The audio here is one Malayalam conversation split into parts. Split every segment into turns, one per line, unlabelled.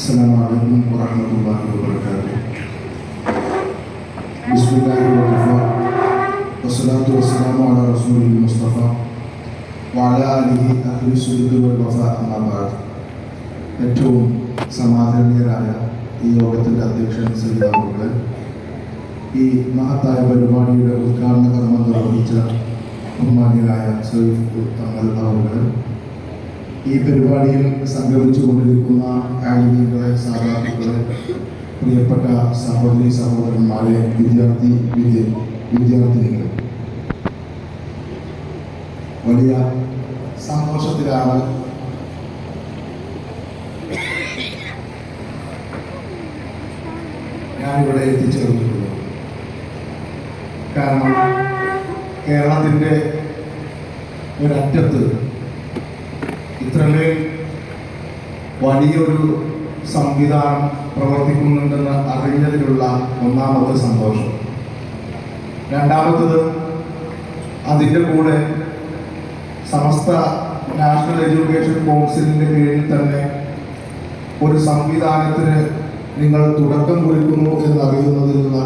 السلام عليكم ورحمة الله وبركاته. بسم الله الرحمن الرحيم والصلاة والسلام على رسول المصطفى وعلى آله أهل الصدق والوفاء أما بعد. ഏറ്റവും സമാദരണീയരായ ഈ യോഗത്തിൻ്റെ അധ്യക്ഷൻ സയ്യിദ് അവറുകൾ, ഈ മഹത്തായ പരിപാടിയുടെ ഉദ്ഘാടന കർമ്മം നിർവഹിച്ച ബഹുമാന്യരായ സയ്യിദ് തങ്ങൾ അവറുകൾ, ഈ പരിപാടിയിൽ സംഗമിച്ചുകൊണ്ടിരിക്കുന്ന ആലിമീങ്ങളെ, സാധാരണകളെ, പ്രിയപ്പെട്ട സഹോദരി സഹോദരന്മാരെ, വിദ്യാർത്ഥിനികൾ, വലിയ സന്തോഷത്തിലാണ് ഞാനിവിടെ എത്തിച്ചേർന്നിട്ടുള്ളത്. കാരണം കേരളത്തിൻ്റെ ഒരറ്റത്ത് ഇത്രമേൽ വലിയൊരു സംവിധാനം പ്രവർത്തിക്കുന്നുണ്ടെന്ന് അറിഞ്ഞതിലുള്ള ഒന്നാമത്തെ സന്തോഷം. രണ്ടാമത്തത്, അതിൻ്റെ കൂടെ സമസ്ത നാഷണൽ എഡ്യൂക്കേഷൻ കൗൺസിലിൻ്റെ കീഴിൽ തന്നെ ഒരു സംവിധാനത്തിന് നിങ്ങൾ തുടക്കം കുറിക്കുന്നു എന്നറിയുന്നതിലുള്ള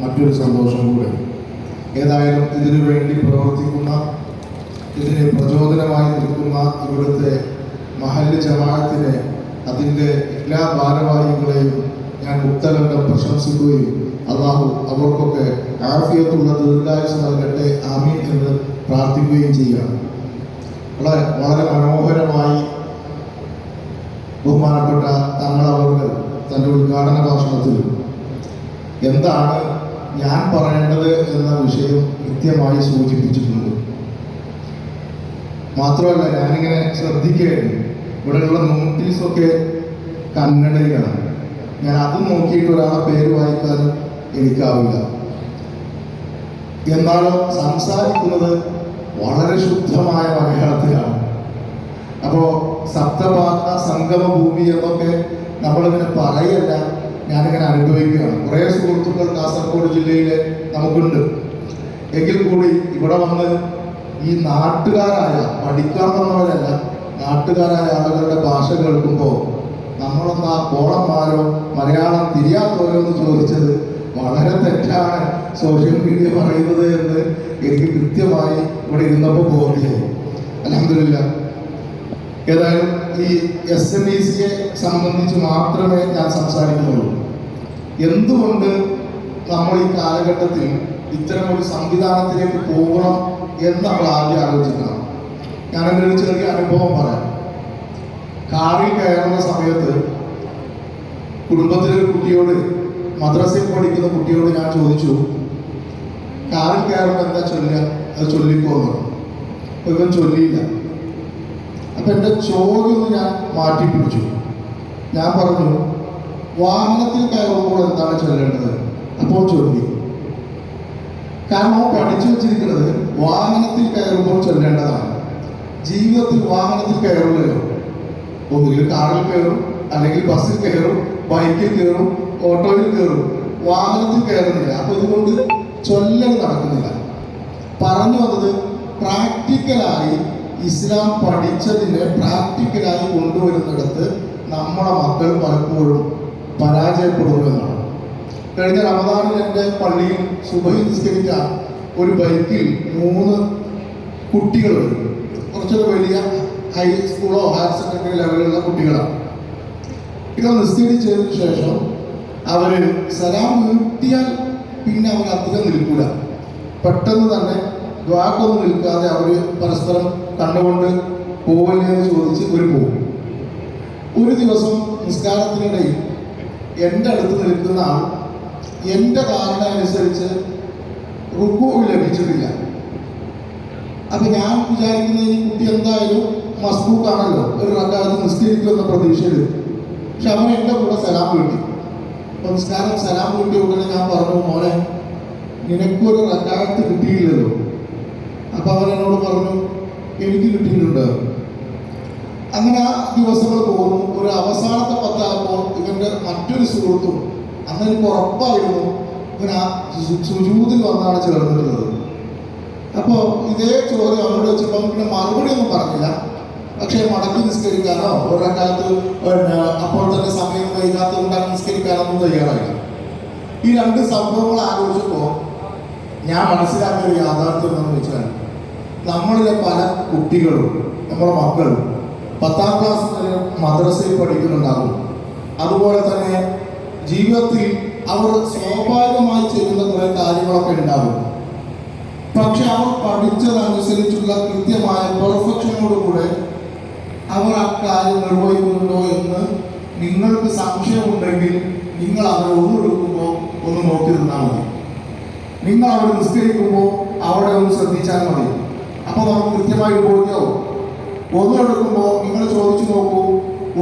മറ്റൊരു സന്തോഷം കൂടെ. ഏതായാലും ഇതിനു വേണ്ടി പ്രവർത്തിക്കുന്ന, ഇതിന് പ്രചോദനമായി നിൽക്കുന്ന ഇവിടുത്തെ മഹല്ല് ജമാഅത്തിനെ, അതിൻ്റെ എല്ലാ ഭാരവാഹികളെയും ഞാൻ മുക്തകണ്ഠം പ്രശംസിക്കുകയും അല്ലാഹു അവർക്കൊക്കെ ആഫിയത്തുള്ള ദീർഘായുസ്സ് നൽകട്ടെ, ആമീൻ എന്ന് പ്രാർത്ഥിക്കുകയും ചെയ്യുകയാണ്. വളരെ മനോഹരമായി ബഹുമാനപ്പെട്ട തങ്ങളവറുകൾ തൻ്റെ ഉദ്ഘാടന ഭാഷണത്തിൽ എന്താണ് ഞാൻ പറയേണ്ടത് എന്ന വിഷയം കൃത്യമായി സൂചിപ്പിച്ചിട്ടുണ്ട്. മാത്രമല്ല, ഞാനിങ്ങനെ ശ്രദ്ധിക്കുകയായിരുന്നു, ഇവിടെയുള്ള നോട്ടീസൊക്കെ കന്നഡയിലാണ്. ഞാൻ അതും നോക്കിയിട്ട് ഒരാളെ പേര് വായിക്കാനും എനിക്കാവില്ല. എന്നാലും സംസാരിക്കുന്നത് വളരെ ശുദ്ധമായ മലയാളത്തിലാണ്. അപ്പോൾ സപ്തഭാഷ സംഗമ ഭൂമി എന്നൊക്കെ നമ്മളിങ്ങനെ പറയല്ല, ഞാനിങ്ങനെ അനുഭവിക്കുകയാണ്. കുറേ സുഹൃത്തുക്കൾ കാസർഗോഡ് ജില്ലയിലെ നമുക്കുണ്ട്. എങ്കിൽ കൂടി ഇവിടെ വന്ന് ഈ നാട്ടുകാരായ, പഠിക്കാൻ വന്നവരല്ല, നാട്ടുകാരായ ആളുകളുടെ ഭാഷ കേൾക്കുമ്പോൾ നമ്മളെന്താ കോളന്മാരോ മലയാളം തിരിയാത്തവരോ എന്ന് ചോദിച്ചത് വളരെ തെറ്റാണ് സോഷ്യൽ മീഡിയ പറയുന്നത് എന്ന് എനിക്ക് കൃത്യമായി ഇവിടെ ഇരുന്നപ്പോൾ ബോധ്യമായി. അൽഹംദുലില്ലാ. ഏതായാലും ഈ SMECയെ സംബന്ധിച്ച് മാത്രമേ ഞാൻ സംസാരിക്കുന്നുള്ളൂ. എന്തുകൊണ്ട് നമ്മൾ ഈ കാലഘട്ടത്തിൽ ഇത്തരമൊരു സംവിധാനത്തിലേക്ക് പോകണം എന്ന് നമ്മൾ ആദ്യം ആലോചിക്കണം. ഞാനെൻ്റെ ഒരു ചെറിയ അനുഭവം പറയാം. കാറിൽ കയറുന്ന സമയത്ത് കുടുംബത്തിലൊരു കുട്ടിയോട്, മദ്രസയിൽ പഠിക്കുന്ന കുട്ടിയോട് ഞാൻ ചോദിച്ചു, കാറിൽ കയറുമ്പോൾ എന്താ ചൊല്ലുക, അത് ചൊല്ലിപ്പോന്നു. അപ്പോൾ ഇവൻ ചൊല്ലിയില്ല. അപ്പം എൻ്റെ ചോദ്യം ഞാൻ മാറ്റിപ്പിടിച്ചു. ഞാൻ പറഞ്ഞു, വാഹനത്തിൽ കയറുമ്പോൾ എന്താണ് ചൊല്ലേണ്ടത്? അപ്പോൾ ചൊല്ലി. കാരണം അവൻ പഠിച്ചു വെച്ചിരിക്കുന്നത് വാഹനത്തിൽ കയറുമ്പോൾ ചൊല്ലേണ്ടതാണ്. ജീവിതത്തിൽ വാഹനത്തിൽ കയറില്ലല്ലോ. ഒന്നുകിൽ കാറിൽ കയറും, അല്ലെങ്കിൽ ബസ്സിൽ കയറും, ബൈക്കിൽ കയറും, ഓട്ടോയിൽ കയറും, വാഹനത്തിൽ കയറുന്നില്ല. അപ്പോൾ ഇതുകൊണ്ട് ചൊല്ലൽ നടക്കുന്നില്ല. പറഞ്ഞു വന്നത്, പ്രാക്ടിക്കലായി ഇസ്ലാം പഠിച്ചതിനെ പ്രാക്ടിക്കലായി കൊണ്ടുവരുന്നിടത്ത് നമ്മളെ മക്കൾ പലപ്പോഴും പരാജയപ്പെടുമെന്നാണ്. കഴിഞ്ഞ റമദാനിൽ എൻ്റെ പള്ളിയിൽ സുബഹി നിസ്കരിക്കാൻ ഒരു ബൈക്കിൽ 3 കുട്ടികൾ വരും. കുറച്ചൊരു വലിയ ഹൈസ്കൂളോ ഹയർ സെക്കൻഡറി ലെവലിലുള്ള കുട്ടികളാണ്. ഇവർ നിസ്കരിച്ചതിന് ശേഷം അവർ സലാം വീട്ടിയാൽ പിന്നെ അവർ അധികം നിൽക്കൂല. പെട്ടെന്ന് തന്നെ ദ്വാക്കൊന്നും നിൽക്കാതെ അവർ പരസ്പരം കണ്ടുകൊണ്ട് പോവല്ലേ എന്ന് ചോദിച്ച് ഒരു പോകും. ഒരു ദിവസം നിസ്കാരത്തിനിടയിൽ എൻ്റെ അടുത്ത് നിൽക്കുന്ന ആൾ എൻ്റെ ധാരണ അനുസരിച്ച് റുക്കൂ ലഭിച്ചിട്ടില്ല. അപ്പം ഞാൻ വിചാരിക്കുന്നത് ഈ കുട്ടി എന്തായാലും മസ്ബൂക്കാണല്ലോ, ഒരു റക്അത്ത് നിസ്കരിക്കുമെന്ന പ്രതീക്ഷയിൽ. പക്ഷെ അവൻ എൻ്റെ കൂടെ സലാം വീട്ടി. അപ്പം നിസ്കാരം സലാം വീട്ടിയ ഉടനെ ഞാൻ പറഞ്ഞു, മോനെ നിനക്കൊരു റക്അത്ത് കിട്ടിയില്ലല്ലോ. അപ്പം അവൻ എന്നോട് പറഞ്ഞു, എനിക്ക് കിട്ടിയിട്ടുണ്ട്. അങ്ങനെ ആ ദിവസങ്ങൾ പോകുന്നു. ഒരു അവസാനത്തെ പത്തായപ്പോൾ ഇവൻ്റെ മറ്റൊരു സുഹൃത്തും, അന്ന് എനിക്ക് ഉറപ്പായിരുന്നു ഇവൻ ആ സുജൂദിൽ വന്നാണ് ചേർന്നിട്ടുള്ളത്. അപ്പോൾ ഇതേ ചോദ്യം അവരോട് വെച്ചപ്പോൾ പിന്നെ മറുപടി ഒന്നും പറഞ്ഞില്ല. പക്ഷേ മടക്കി നിസ്കരിക്കാനോ ഒരാൾക്കാലത്ത് അപ്പോൾ തന്നെ സമയം വൈകാത്തതുകൊണ്ട് നിസ്കരിക്കാനൊന്നും തയ്യാറായില്ല. ഈ രണ്ട് സംഭവങ്ങൾ ആലോചിച്ചപ്പോൾ ഞാൻ മനസ്സിലാക്കിയ ഒരു യാഥാർത്ഥ്യം എന്ന് വെച്ചാൽ നമ്മളിലെ പല കുട്ടികളും നമ്മുടെ മക്കളും 10ാം ക്ലാസ് വരെ മദ്രസയിൽ പഠിക്കുന്നുണ്ടാകും. അതുപോലെ തന്നെ ജീവിതത്തിൽ അവർ സ്വാഭാവികമായി ചെയ്യുന്ന കുറേ കാര്യങ്ങളൊക്കെ ഉണ്ടാകും. പക്ഷെ അവർ പഠിച്ചതനുസരിച്ചുള്ള കൃത്യമായ പെർഫെക്ഷനോടുകൂടെ അവർ ആ കാര്യം നിർവഹിക്കുന്നുണ്ടോ എന്ന് നിങ്ങൾക്ക് സംശയമുണ്ടെങ്കിൽ നിങ്ങൾ അവരെ ഒന്നെടുക്കുമ്പോൾ ഒന്ന് നോക്കി നിന്നാൽ മതി. നിങ്ങൾ അവർ നിസ്കരിക്കുമ്പോൾ അവിടെ ഒന്ന് ശ്രദ്ധിച്ചാൽ മതി. അപ്പോൾ നമുക്ക് കൃത്യമായിട്ട് ബോധ്യമാവും. ഒന്നെടുക്കുമ്പോൾ നിങ്ങൾ ചോദിച്ചു നോക്കൂ,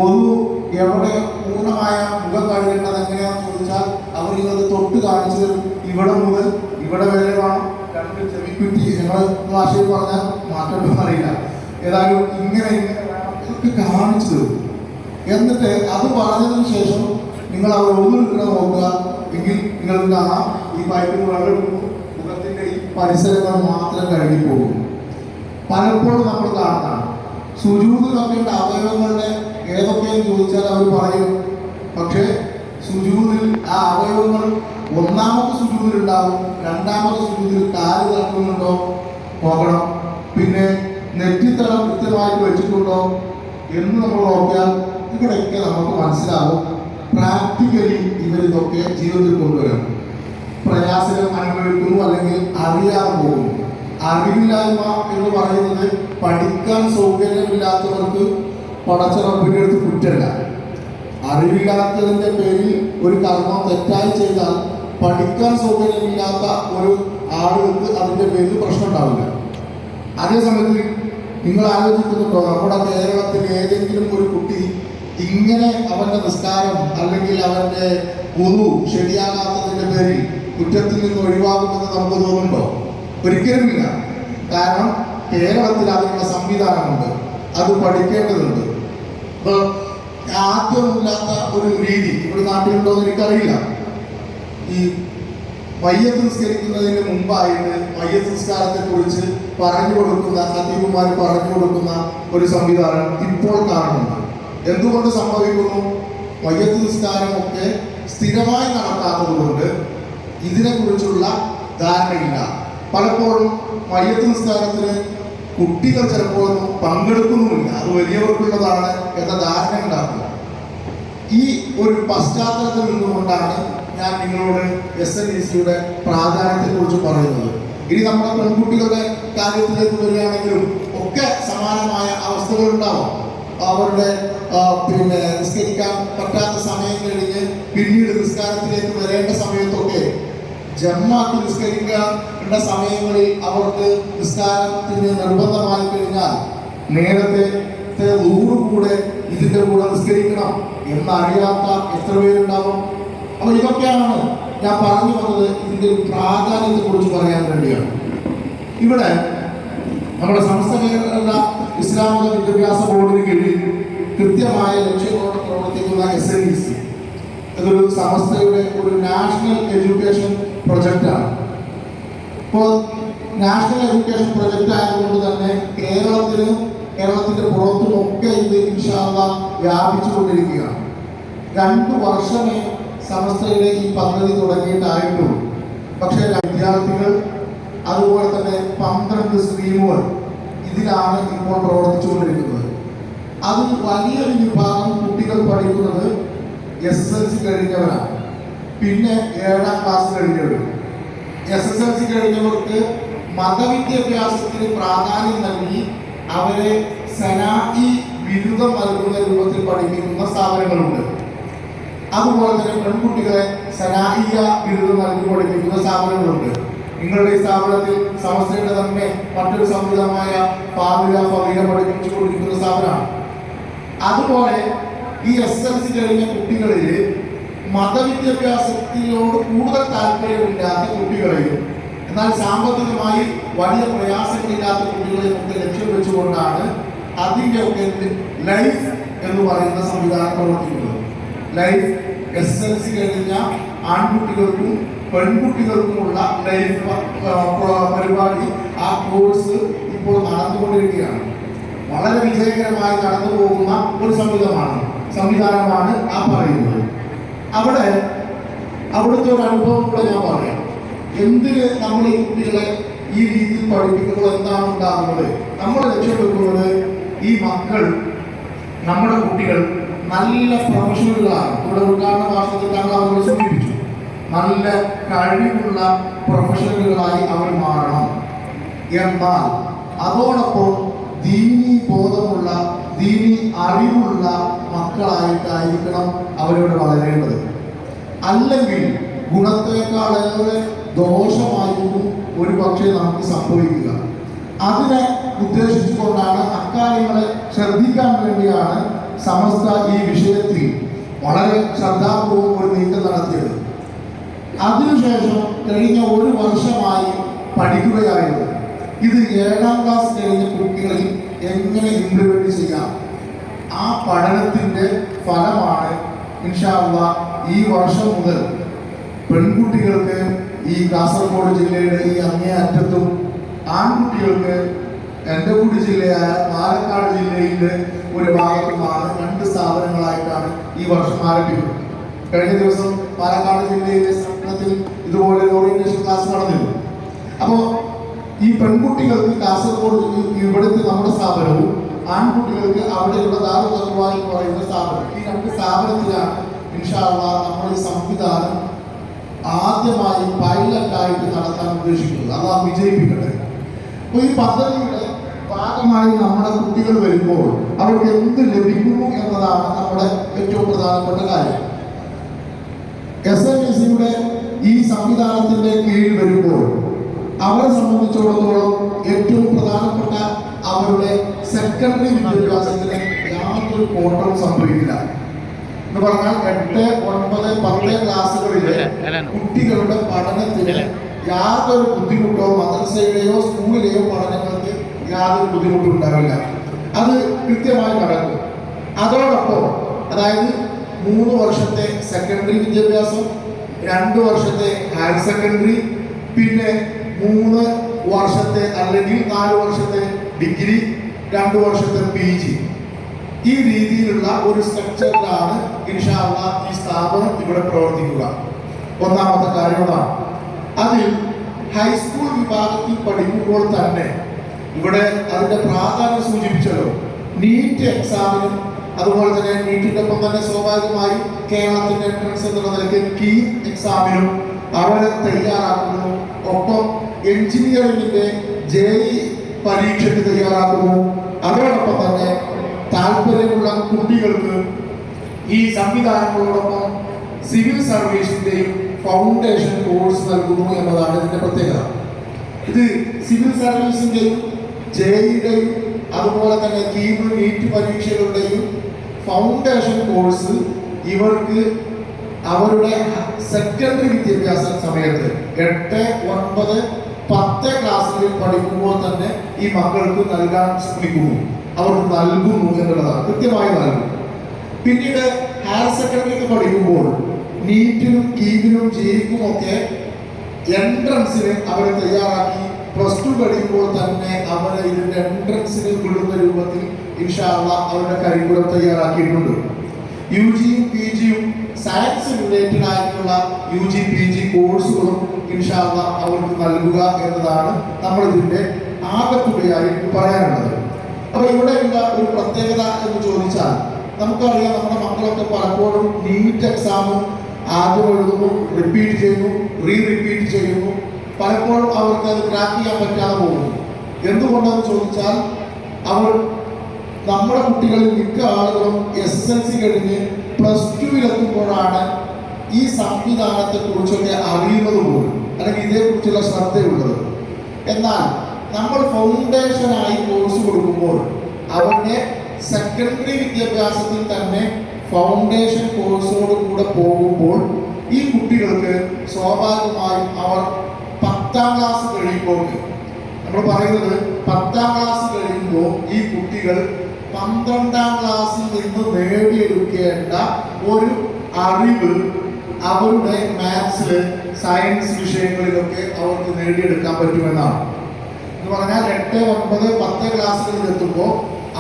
ഒന്ന് എവിടെ പൂർണ്ണമായ മുഖം കഴുകേണ്ടത് എങ്ങനെയാണെന്ന് ചോദിച്ചാൽ അവർ നിങ്ങൾക്ക് തൊട്ട് കാണിച്ചു തരും. ഇവിടെ മുതൽ ഇവിടെ വരെ വേണം, 2 ചെവിക്കുറ്റി, ഞങ്ങൾ ഭാഷയിൽ പറഞ്ഞാൽ മാറ്റണമെന്ന് അറിയില്ല, ഏതായാലും ഇങ്ങനെ വേണം, ഇതൊക്കെ കാണിച്ചു തരും. എന്നിട്ട് അത് പറഞ്ഞതിന് ശേഷം നിങ്ങൾ അവർ ഒന്നെടുക്കണം നോക്കുക. എങ്കിൽ നിങ്ങൾക്ക് കാണാം ഈ പൈപ്പിൽ വെള്ളം മുഖത്തിൻ്റെ ഈ പരിസരങ്ങൾ മാത്രം കഴുകിപ്പോകും. പലപ്പോഴും നമ്മൾ കാണുന്നതാണ്. സുജൂദ് വെക്കേണ്ട അവയവങ്ങളുടെ ഏതൊക്കെയെന്ന് ചോദിച്ചാൽ അവർ പറയും. പക്ഷേ സുജൂദിൽ ആ അവയവങ്ങൾ ഒന്നാമത്തെ സുജൂദിലുണ്ടാവും, രണ്ടാമത്തെ സുജൂദിൽ കാല് തട്ടുന്നുണ്ടോ നോക്കണം, പിന്നെ നെറ്റിത്തടം കൃത്യമായിട്ട് വെച്ചിട്ടുണ്ടോ എന്ന് നമ്മൾ നോക്കിയാൽ ഇവിടെയൊക്കെ നമുക്ക് മനസ്സിലാവും പ്രാക്ടിക്കലി ഇവരിതൊക്കെ ജീവിതത്തിൽ കൊണ്ടുവരും. പ്രയാസം അനുഭവിക്കുന്നു അല്ലെങ്കിൽ അറിയാതെ പോകുന്നു. അറിവില്ലായ്മ എന്ന് പറയുന്നത് പഠിക്കാൻ സൗകര്യമില്ലാത്തവർക്ക് പടച്ചറപ്പിൻ്റെ അടുത്ത് കുറ്റമല്ല. അറിവില്ലാത്തതിൻ്റെ പേരിൽ ഒരു കർമ്മം തെറ്റായി ചെയ്താൽ പഠിക്കാൻ സൗകര്യമില്ലാത്ത ഒരു ആളുകൾക്ക് അതിൻ്റെ പേരിൽ പ്രശ്നം ഉണ്ടാവില്ല. അതേസമയത്ത് നിങ്ങൾ ആലോചിക്കുന്നുണ്ടോ, നമ്മുടെ കേരളത്തിൽ ഏതെങ്കിലും ഒരു കുട്ടി ഇങ്ങനെ അവൻ്റെ നിസ്കാരം അല്ലെങ്കിൽ അവൻ്റെ വുളു ശരിയാകാത്തതിൻ്റെ പേരിൽ കുറ്റത്തിൽ നിന്ന് ഒഴിവാകുമെന്ന് നമുക്ക് തോന്നുന്നുണ്ടോ? ഒരിക്കലുമില്ല. കാരണം കേരളത്തിൽ അതിനുള്ള സംവിധാനമുണ്ട്, അത് പഠിക്കേണ്ടതുണ്ട്. ഇപ്പോൾ ആദ്യമില്ലാത്ത ഒരു രീതി ഇവിടെ നാട്ടിലുണ്ടോ എന്ന് എനിക്കറിയില്ല. ഈ മയ്യത്ത് നിസ്കരിക്കുന്നതിന് മുമ്പായിട്ട് മയ്യത്ത് നിസ്കാരത്തെ കുറിച്ച് പറഞ്ഞു കൊടുക്കുന്ന ഖതീബുമാർ പറഞ്ഞു കൊടുക്കുന്ന ഒരു സംവിധാനം ഇപ്പോൾ കാണുന്നുണ്ട്. എന്തുകൊണ്ട് സംഭവിക്കുന്നു? മയ്യത്ത് നിസ്കാരമൊക്കെ സ്ഥിരമായി നടത്താത്തത് കൊണ്ട് ഇതിനെക്കുറിച്ചുള്ള ധാരണയില്ല. പലപ്പോഴും മയ്യത്ത് നിസ്കാരത്തിന് കുട്ടികൾ ചിലപ്പോഴൊന്നും പങ്കെടുക്കുന്നുമില്ല, അത് വലിയവർക്കുള്ളതാണ് എന്ന ധാരണ ഉണ്ടാക്കുക. ഈ ഒരു പശ്ചാത്തലത്തിൽ നിന്നുകൊണ്ടാണ് ഞാൻ നിങ്ങളോട് SNDCയുടെ പ്രാധാന്യത്തെക്കുറിച്ച് പറയുന്നത്. ഇനി നമ്മുടെ പെൺകുട്ടികളുടെ കാര്യത്തിലേക്ക് വരികയാണെങ്കിലും ഒക്കെ സമാനമായ അവസ്ഥകളുണ്ടാവും. അവരുടെ നിസ്കരിക്കാൻ പറ്റാത്ത സമയം കഴിഞ്ഞ് പിന്നീട് നിസ്കാരത്തിലേക്ക് വരേണ്ട സമയത്തൊക്കെ ജമാഅത്ത് നിസ്കരിക്കേണ്ട സമയങ്ങളിൽ അവർക്ക് നിസ്കാരത്തിന് നിർബന്ധമായി കഴിഞ്ഞാൽ നേരത്തെ കൂടെ ഇതിൻ്റെ കൂടെ നിസ്കരിക്കണം എന്നറിയാത്ത എത്ര പേരുണ്ടാവും. അപ്പോൾ ഇതൊക്കെയാണ് ഞാൻ പറഞ്ഞു വന്നത്, ഇതിൻ്റെ ഒരു പ്രാധാന്യത്തെ കുറിച്ച് പറയാൻ വേണ്ടിയാണ്. ഇവിടെ നമ്മുടെ സമസ്ത കേരള ഇസ്ലാമിക വിദ്യാഭ്യാസ ബോർഡിന് കീഴിൽ കൃത്യമായ ലക്ഷ്യങ്ങളോടെ പ്രവർത്തിക്കുന്ന SNDC ഇതൊരു സമസ്തയുടെ ഒരു നാഷണൽ എഡ്യൂക്കേഷൻ പ്രൊജക്റ്റാണ്. ഇപ്പോൾ നാഷണൽ എഡ്യൂക്കേഷൻ പ്രൊജക്റ്റ് ആയതുകൊണ്ട് തന്നെ കേരളത്തിൻ്റെ പുറത്തുമൊക്കെ ഇത് ഇൻഷാ അല്ലാഹ് വ്യാപിച്ചുകൊണ്ടിരിക്കുകയാണ്. 2 വർഷമേ സമസ്തയുടെ ഈ പദ്ധതി തുടങ്ങിയിട്ടായിട്ടുള്ളൂ. പക്ഷേ വിദ്യാർത്ഥികൾ അതുപോലെ തന്നെ 12 സ്ട്രീമുകൾ ഇതിലാണ് ഇപ്പോൾ പ്രവർത്തിച്ചുകൊണ്ടിരിക്കുന്നത്. അതിൽ വലിയൊരു വിഭാഗം കുട്ടികൾ പഠിക്കുന്നത് SSLC കഴിഞ്ഞവരാണ്, പിന്നെ 7ാം ക്ലാസ് കഴിഞ്ഞവർ. SSLC കഴിഞ്ഞവർക്ക് മതവിദ്യാഭ്യാസത്തിന് പ്രാധാന്യം നൽകി അവരെ സനാഇ ബിരുദം നൽകുന്ന രൂപത്തിൽ പഠിപ്പിക്കുന്ന സ്ഥാപനങ്ങളുണ്ട്. അതുപോലെ തന്നെ പെൺകുട്ടികളെ സനാഇയ ബിരുദം നൽകി പഠിപ്പിക്കുന്ന സ്ഥാപനങ്ങളുണ്ട്. നിങ്ങളുടെ ഈ സ്ഥാപനത്തിൽ സമസ്തയുടെ തന്നെ മറ്റൊരു സംവിധാനമായ ഫാദില പഠിപ്പിച്ചു കൊണ്ടിരിക്കുന്ന സ്ഥാപനമാണ്. അതുപോലെ ഈ SSLC കഴിഞ്ഞ കുട്ടികളിൽ മതവിദ്യാഭ്യാസത്തിനോട് കൂടുതൽ താല്പര്യമില്ലാത്ത കുട്ടികളെയും എന്നാൽ സാമ്പത്തികമായി വലിയ പ്രയാസങ്ങളില്ലാത്ത കുട്ടികളെയും ഒക്കെ ലക്ഷ്യം വെച്ചുകൊണ്ടാണ് അതിൻ്റെ ഒക്കെ ലൈഫ് എന്ന് പറയുന്ന സംവിധാനം പ്രവർത്തിക്കുന്നത്. ലൈഫ് SSLC കഴിഞ്ഞ ആൺകുട്ടികൾക്കും പെൺകുട്ടികൾക്കുമുള്ള ലൈഫ് പരിപാടി, ആ കോഴ്സ് ഇപ്പോൾ നടന്നുകൊണ്ടിരിക്കുകയാണ്. വളരെ വിജയകരമായി നടന്നു പോകുന്ന ഒരു സംവിധാനമാണ്. സംവിധാനമാണ് ആ പറയുന്നത്. അവിടുത്തെ ഒരു അനുഭവം കൂടെ ഞാൻ പറയാം. എന്തിന് നമ്മൾ ഈ കുട്ടികളെ ഈ രീതിയിൽ പഠിപ്പിക്കുമ്പോൾ എന്താണ് ഉണ്ടാകുന്നത്? നമ്മൾ ലക്ഷ്യം വെക്കുന്നത് ഈ മക്കൾ, നമ്മുടെ കുട്ടികൾ നല്ല പ്രൊഫഷണലുകളാണ്. ഇവിടെ ഉദ്ഘാടന ഭാഷത്തിൽ താങ്കൾ അവരോട് സൂചിപ്പിച്ചു, നല്ല കഴിവുള്ള പ്രൊഫഷണലുകളായി അവർ മാറണം. എന്നാൽ അതോടൊപ്പം ദീനി ബോധമുള്ള, ദീനി അറിവുള്ള മക്കളായിട്ടായിരിക്കണം അവരോട് വളരേണ്ടത്. അല്ലെങ്കിൽ ഗുണത്തേക്കാളേറെ ദോഷമായിരിക്കും ഒരു പക്ഷേ നമുക്ക് സംഭവിക്കുക. അതിനെ ഉദ്ദേശിച്ചുകൊണ്ടാണ്, അക്കാര്യങ്ങളെ ശ്രദ്ധിക്കാൻ വേണ്ടിയാണ് സമസ്ത ഈ വിഷയത്തിൽ വളരെ ശ്രദ്ധാപൂർവം ഒരു നീക്കം നടത്തിയത്. അതിനുശേഷം കഴിഞ്ഞ ഒരു വർഷമായി പഠിക്കുകയായിരുന്നു ഇത് 7ാം ക്ലാസ് കഴിഞ്ഞ കുട്ടികളിൽ എങ്ങനെ ഇംപ്ലിമെന്റ് ചെയ്യാം. ആ പഠനത്തിന്റെ ഫലമാണ് ഇൻഷാ അല്ലാഹ് ഈ വർഷം മുതൽ പെൺകുട്ടികൾക്ക് ഈ കാസർഗോഡ് ജില്ലയുടെ ഈ അങ്ങേ അറ്റത്തും, ആൺകുട്ടികൾക്ക് എൻ്റെ കൂടി ജില്ലയായ പാലക്കാട് ജില്ലയിലെ ഒരു ഭാഗത്തുമാണ് 2 സ്ഥാപനങ്ങളായിട്ടാണ് ഈ വർഷം ആരംഭിക്കുന്നത്. കഴിഞ്ഞ ദിവസം പാലക്കാട് ജില്ലയിലെ സ്ഥാപനത്തിൽ ഇതുപോലെ ഓറിയന്റേഷൻ ക്ലാസ് നടന്നിരുന്നു. അപ്പോൾ ഈ പെൺകുട്ടികൾക്ക് കാസർഗോഡ് ഇവിടുത്തെ നമ്മുടെ സ്ഥാപനവും, ആൺകുട്ടികൾക്ക് അവിടെയുള്ള ദാറുൽ തഖ്വ എന്ന് പറയുന്ന സ്ഥാപനം, ഈ 2 സ്ഥാപനത്തിലാണ് ഇൻഷാ അല്ലാഹ് നമ്മൾ ഈ സംവിധാനം ആദ്യമായി പൈലറ്റായിട്ട് നടത്താൻ ഉദ്ദേശിക്കുന്നത്. അള്ളാഹ് വിജയിപ്പിക്കട്ടെ. അപ്പോൾ ഈ പദ്ധതിയുടെ ഭാഗമായി നമ്മുടെ കുട്ടികൾ വരുമ്പോൾ അവർക്ക് എന്ത് ലഭിക്കുന്നു എന്നതാണ് നമ്മുടെ ഏറ്റവും പ്രധാനപ്പെട്ട കാര്യം. SMECയുടെ ഈ സംവിധാനത്തിന്റെ കീഴിൽ വരുമ്പോൾ അവരെ സംബന്ധിച്ചിടത്തോളം ഏറ്റവും പ്രധാനപ്പെട്ട അവരുടെ സെക്കൻഡറി വിദ്യാഭ്യാസത്തിന് യാതൊരു കോട്ടവും സംഭവിക്കില്ല. എന്ന് പറഞ്ഞാൽ 8, 9, 10 ക്ലാസ്സുകളിലെ കുട്ടികളുടെ പഠനത്തിന് യാതൊരു ബുദ്ധിമുട്ടോ, മദ്രസയുടെയോ സ്കൂളിലെയോ പഠനങ്ങൾക്ക് യാതൊരു ബുദ്ധിമുട്ടും ഉണ്ടാവില്ല. അത് കൃത്യമായി നടക്കും. അതോടൊപ്പം അതായത് 3 വർഷത്തെ സെക്കൻഡറി വിദ്യാഭ്യാസം, 2 വർഷത്തെ ഹയർ സെക്കൻഡറി, പിന്നെ 3 വർഷത്തെ അല്ലെങ്കിൽ 4 വർഷത്തെ ഡിഗ്രി, 2 വർഷത്തെ PG, ഈ രീതിയിലുള്ള ഒരു സ്ട്രക്ചറിലാണ് ഇൻഷാ അല്ലാഹ് ഈ സ്ഥാപനം ഇവിടെ പ്രവർത്തിക്കുക. ഒന്നാമത്തെ കാര്യം അതാണ്. അതിൽ ഹൈസ്കൂൾ വിഭാഗത്തിൽ പഠിക്കുമ്പോൾ തന്നെ ഇവിടെ അതിന്റെ പ്രാധാന്യം സൂചിപ്പിച്ചല്ലോ. നീറ്റ് എക്സാമിനും അതുപോലെ തന്നെ നീറ്റിന്റെ ഒപ്പം തന്നെ സ്വാഭാവികമായും കേരളത്തിന്റെ എൻട്രൻസ് എന്നുള്ള നിലയ്ക്ക് കീ എക്സാമിനും അവരെ തയ്യാറാക്കുന്നു. ഒപ്പം എഞ്ചിനീയറിംഗിന്റെ JEE പരീക്ഷയ്ക്ക് തയ്യാറാക്കുന്നു. അതോടൊപ്പം തന്നെ താല്പര്യമുള്ള കുട്ടികൾക്ക് ഈ സംവിധാനങ്ങളോടൊപ്പം സിവിൽ സർവീസിന്റെയും ഫൗണ്ടേഷൻ കോഴ്സ് നൽകുന്നു എന്നതാണ് ഇതിന്റെ പ്രത്യേകത. ഇത് സിവിൽ സർവീസിന്റെയും JEEയുടെയും അതുപോലെ തന്നെ കീം നീറ്റ് പരീക്ഷകളുടെയും ഫൗണ്ടേഷൻ കോഴ്സ് ഇവർക്ക് അവരുടെ സെക്കൻഡറി വിദ്യാഭ്യാസ സമയത്ത് 8, 9, 10 ക്ലാസ്സുകളിൽ പഠിക്കുമ്പോൾ തന്നെ ഈ മക്കൾക്ക് നൽകാൻ ശ്രമിക്കുന്നു, അവർക്ക് നൽകുന്നു എന്നുള്ളതാണ്, കൃത്യമായി നൽകും. പിന്നീട് ഹയർ സെക്കൻഡറിക്ക് പഠിക്കുമ്പോൾ നീറ്റിനും കീമിനും JEEക്കും ഒക്കെ എൻട്രൻസിന് അവരെ തയ്യാറാക്കി. +2 കഴിയുമ്പോൾ തന്നെ അവരെ ഇതിന്റെ എൻട്രൻസിന് വിടുന്ന രൂപത്തിൽ ഇൻഷാ അല്ലാഹ് അവരുടെ കരിക്കുലം തയ്യാറാക്കിയിട്ടുണ്ട്. UGയും PGയും സയൻസ് റിലേറ്റഡ് ആയിട്ടുള്ള UG PG കോഴ്സുകളും ഇൻഷാ അല്ലാഹ് അവർക്ക് നൽകുക എന്നതാണ് നമ്മൾ ഇതിന്റെ ആകത്തുകയായി പറയാനുള്ളത്. അപ്പൊ ഇവിടെയുള്ള ഒരു പ്രത്യേകത എന്ന് ചോദിച്ചാൽ, നമുക്കറിയാം നമ്മുടെ മക്കളൊക്കെ പലപ്പോഴും നീറ്റ് എക്സാമും ആദ്യം എഴുതുന്നു, റിപ്പീറ്റ് ചെയ്യുന്നു, റിപ്പീറ്റ് ചെയ്യുന്നു. പലപ്പോഴും അവർക്ക് അത് ക്രാക്ക് ചെയ്യാൻ പറ്റാതെ പോകുന്നു. എന്തുകൊണ്ടെന്ന് ചോദിച്ചാൽ, അവർ നമ്മുടെ കുട്ടികളിൽ മിക്ക ആളുകളും SSLC കഴിഞ്ഞ് +2-ലെത്തുമ്പോഴാണ് ഈ സംവിധാനത്തെ കുറിച്ചൊക്കെ അറിയുന്നത് പോലും, അല്ലെങ്കിൽ ഇതേക്കുറിച്ചുള്ള ശ്രദ്ധയുള്ളത്. എന്നാൽ നമ്മൾ ഫൗണ്ടേഷനായി കോഴ്സ് കൊടുക്കുമ്പോൾ അവരുടെ സെക്കൻഡറി വിദ്യാഭ്യാസത്തിൽ തന്നെ ഫൗണ്ടേഷൻ കോഴ്സോട് കൂടെ പോകുമ്പോൾ ഈ കുട്ടികൾക്ക് സ്വാഭാവികമായും അവർ 10ാം ക്ലാസ് കഴിയുമ്പോൾ, നമ്മൾ പറയുന്നത് 10ാം ക്ലാസ് കഴിയുമ്പോൾ ഈ കുട്ടികൾ 12ാം ക്ലാസ്സിൽ നിന്ന് നേടിയെടുക്കേണ്ട ഒരു അറിവ് അവരുടെ മാത്സില്, സയൻസ് വിഷയങ്ങളിലൊക്കെ അവർക്ക് നേടിയെടുക്കാൻ പറ്റുമെന്നാണ്. എന്ന് പറഞ്ഞാൽ 8, 9, 10 ക്ലാസ്സുകളിൽ എത്തുമ്പോൾ